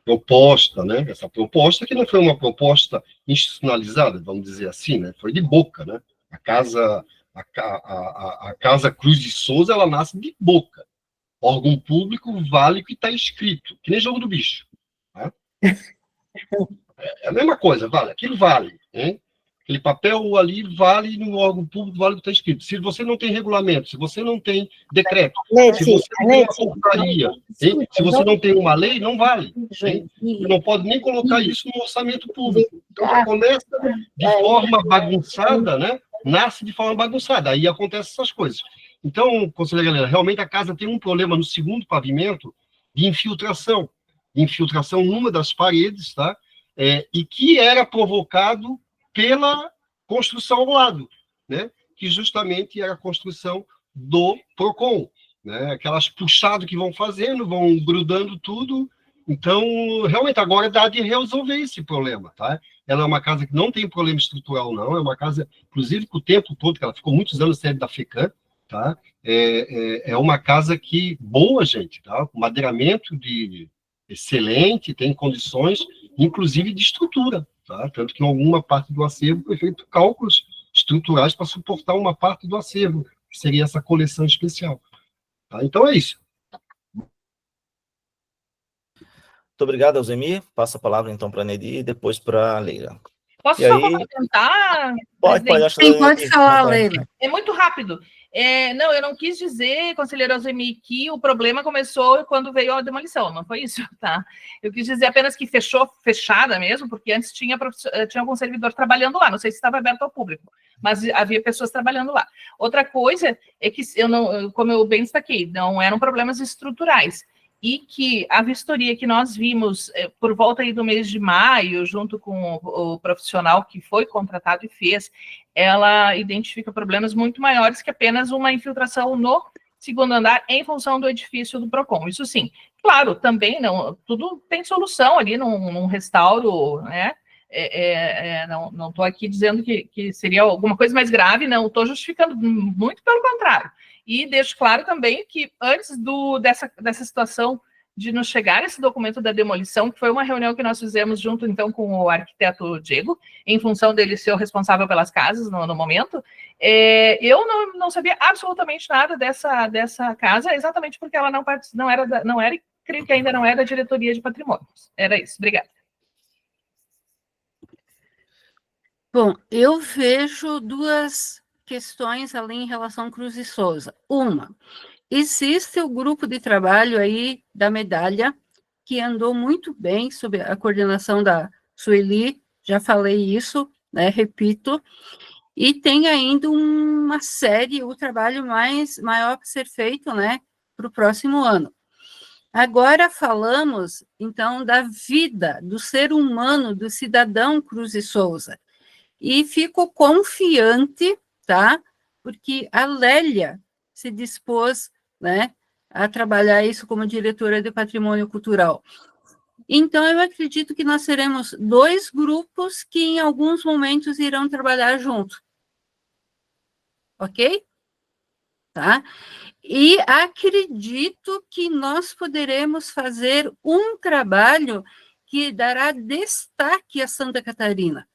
proposta, né? Essa proposta que não foi uma proposta institucionalizada, vamos dizer assim, né? Foi de boca, né? A casa Cruz de Souza, ela nasce de boca. Órgão público vale o que está escrito, que nem jogo do bicho. Né? É a mesma coisa, vale, aquilo vale. Hein? Aquele papel ali vale, no órgão público vale o que está escrito. Se você não tem regulamento, se você não tem decreto, se você não tem uma portaria, se você não tem uma lei, não vale. Hein? Você não pode nem colocar isso no orçamento público. Então já começa de forma bagunçada, né? Nasce de forma bagunçada, aí acontecem essas coisas. Então, conselheira Helena, realmente a casa tem um problema no segundo pavimento de infiltração numa das paredes, tá? E que era provocado pela construção ao lado, né? Que justamente era a construção do PROCON, né? Aquelas puxadas que vão fazendo, vão grudando tudo. Então, realmente, agora dá de resolver esse problema, tá? ela é uma casa que não tem problema estrutural, não, é uma casa, inclusive, que o tempo todo, que ela ficou muitos anos sede da FECAM, tá? É uma casa que, boa, gente, tá? Com madeiramento excelente, tem condições, inclusive de estrutura, tá? Tanto que em alguma parte do acervo foi feito cálculos estruturais para suportar uma parte do acervo, que seria essa coleção especial. Tá? Então é isso. Muito obrigado, Alzemir. Passa a palavra, então, para a Nedi e depois para a Leila. Posso E só aí... complementar? Pode, acho que pode falar, Leila. É muito rápido. Não, eu não quis dizer, conselheiro Alzemir, que o problema começou quando veio a demolição, não foi isso, tá? Eu quis dizer apenas que fechada mesmo, porque antes tinha algum servidor trabalhando lá, não sei se estava aberto ao público, mas havia pessoas trabalhando lá. Outra coisa é que, como eu bem destaquei, não eram problemas estruturais, e que a vistoria que nós vimos por volta aí do mês de maio, junto com o profissional que foi contratado e fez, ela identifica problemas muito maiores que apenas uma infiltração no segundo andar em função do edifício do PROCON. Isso sim. Claro, também tudo tem solução ali num restauro, né? Não estou aqui dizendo que seria alguma coisa mais grave, não estou justificando, muito pelo contrário. E deixo claro também que antes dessa situação de nos chegar esse documento da demolição, que foi uma reunião que nós fizemos junto, então, com o arquiteto Diego, em função dele ser o responsável pelas casas no momento, eu não sabia absolutamente nada dessa casa, exatamente porque ela não era, creio que ainda não é da diretoria de patrimônios. Era isso. Obrigada. Bom, eu vejo duas questões ali em relação a Cruz e Souza. Uma, existe o grupo de trabalho aí da medalha, que andou muito bem sob a coordenação da Sueli, já falei isso, né, repito, e tem ainda uma série, o trabalho maior para ser feito, né, para o próximo ano. Agora falamos, então, da vida do ser humano, do cidadão Cruz e Souza, e fico confiante, tá? Porque a Lélia se dispôs, né, a trabalhar isso como diretora de patrimônio cultural. Então, eu acredito que nós teremos dois grupos que em alguns momentos irão trabalhar junto. Ok? Tá? E acredito que nós poderemos fazer um trabalho que dará destaque a Santa Catarina,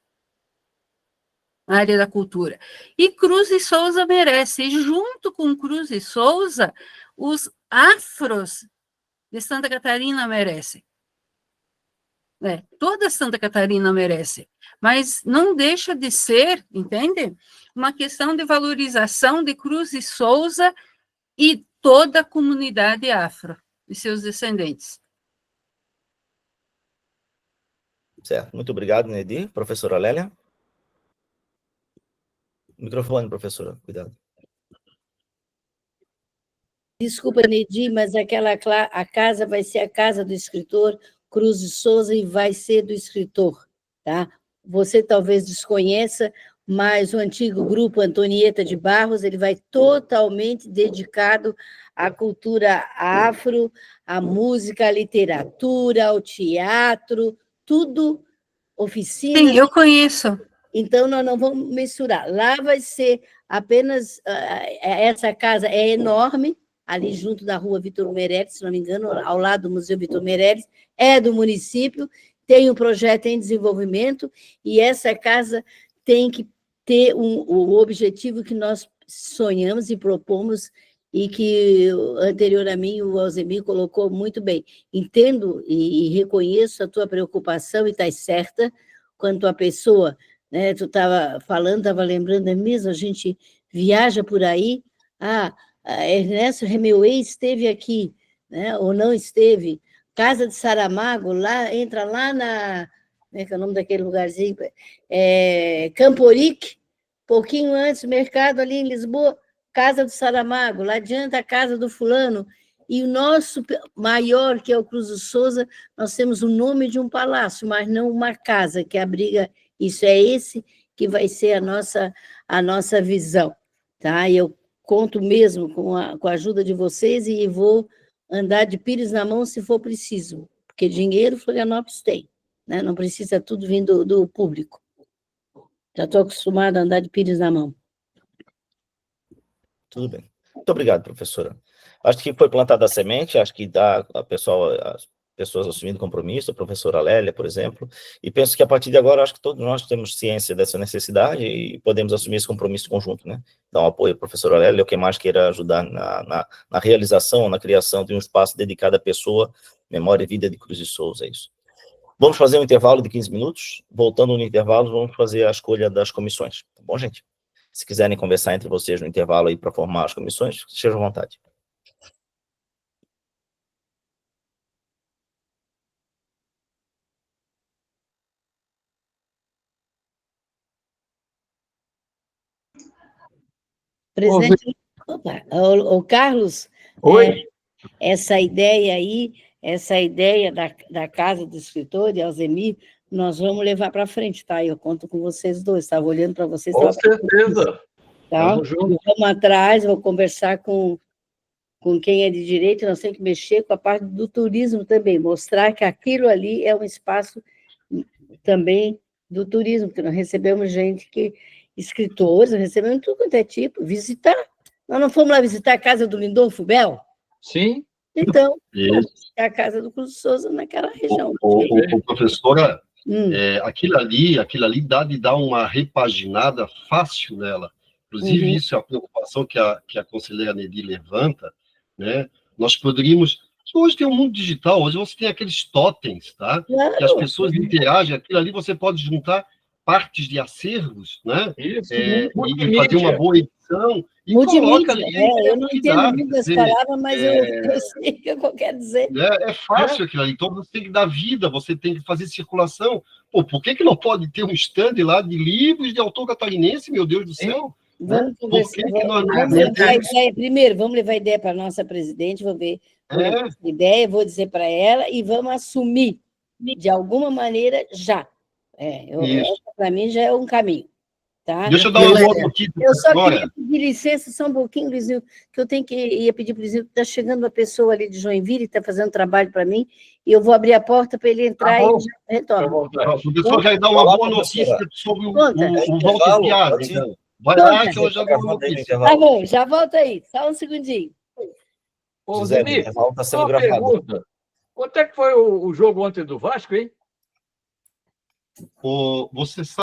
na área da cultura. E Cruz e Souza merece, e junto com Cruz e Souza, os afros de Santa Catarina merecem. Toda Santa Catarina merece, mas não deixa de ser, entende? Uma questão de valorização de Cruz e Souza e toda a comunidade afro e seus descendentes. Certo, muito obrigado, Nedi. Professora Lélia? Microfone, professora, cuidado. Desculpa, Nedi, mas a casa vai ser a casa do escritor Cruz de Souza e vai ser do escritor, tá? Você talvez desconheça, mas o antigo grupo Antonieta de Barros, ele vai totalmente dedicado à cultura afro, à música, à literatura, ao teatro, tudo, oficinas. Sim, eu conheço. Então, nós não vamos mensurar. Lá vai ser apenas... essa casa é enorme, ali junto da rua Vitor Meirelles, se não me engano, ao lado do Museu Vitor Meirelles, é do município, tem um projeto em desenvolvimento, e essa casa tem que ter o objetivo que nós sonhamos e propomos, e que anterior a mim o Alzemir colocou muito bem. Entendo e reconheço a tua preocupação, e estás certa, quanto à pessoa... Né, tu estava falando, estava lembrando, é mesmo, a gente viaja por aí, Ernesto Hemingway esteve aqui, né, ou não esteve, Casa de Saramago, lá, entra lá na, como é que é o nome daquele lugarzinho, Camporique, pouquinho antes, mercado ali em Lisboa, Casa do Saramago, lá adianta a casa do fulano, e o nosso maior, que é o Cruz de Souza, nós temos o nome de um palácio, mas não uma casa que abriga. Isso é esse que vai ser a nossa visão, tá? E eu conto mesmo com a ajuda de vocês e vou andar de pires na mão se for preciso, porque dinheiro Florianópolis tem, né? Não precisa tudo vir do público. Já estou acostumada a andar de pires na mão. Tudo bem. Muito obrigado, professora. Acho que foi plantada a semente, acho que dá as pessoas assumindo compromisso, a professora Lélia, por exemplo, e penso que a partir de agora, acho que todos nós temos ciência dessa necessidade e podemos assumir esse compromisso conjunto, né? Dar um apoio à professora Lélia, ou quem mais queira ajudar na realização, na criação de um espaço dedicado à pessoa, memória e vida de Cruz de Souza, é isso. Vamos fazer um intervalo de 15 minutos, voltando no intervalo, vamos fazer a escolha das comissões, tá bom, gente? Se quiserem conversar entre vocês no intervalo aí para formar as comissões, sejam à vontade. Presidente, opa, o Carlos, Oi. essa ideia aí, essa ideia da Casa do Escritor, de Alzemir, nós vamos levar para frente, tá? Eu conto com vocês dois, estava olhando para vocês. Com certeza. Tá? Vamos junto. Vamos atrás, vou conversar com quem é de direito, nós temos que mexer com a parte do turismo também, mostrar que aquilo ali é um espaço também do turismo, porque nós recebemos escritores, nós recebemos tudo quanto é tipo, visitar. Nós não fomos lá visitar a casa do Lindolfo Bell? Sim. Então, é a casa do Cruz de Souza naquela região. Professora, aquilo ali dá de dar uma repaginada fácil nela. Inclusive, isso é a preocupação que a conselheira Nedir levanta, né? Nós poderíamos... Hoje tem um mundo digital, hoje você tem aqueles totens, tá? Claro. Que as pessoas interagem, aquilo ali você pode juntar partes de acervos, né? Isso, e fazer uma boa edição e coloca ali. Eu não entendo muito das palavras, mas eu sei o que eu quero dizer. É fácil aquilo ali, então você tem que dar vida, você tem que fazer circulação. Pô, por que não pode ter um stand lá de livros de autor catarinense, meu Deus do céu? Vamos conversar. Primeiro, vamos levar a ideia para a nossa presidente, vou ver a ideia, vou dizer para ela e vamos assumir, de alguma maneira, já. Para mim, já é um caminho. Tá? Deixa eu dar uma boa notícia. Eu só queria pedir licença só um pouquinho, Luizinho, que eu ia pedir para o Luizinho, está chegando uma pessoa ali de Joinville, está fazendo trabalho para mim, e eu vou abrir a porta para ele entrar e já retorna. O professor já dá uma boa notícia sobre o Walter Piazza, então. Vai lá que eu já dou uma notícia. Tá bom, já volta aí, só um segundinho. Ô, Zeni, só uma pergunta. Quanto é que foi o jogo ontem do Vasco, hein? Você sabe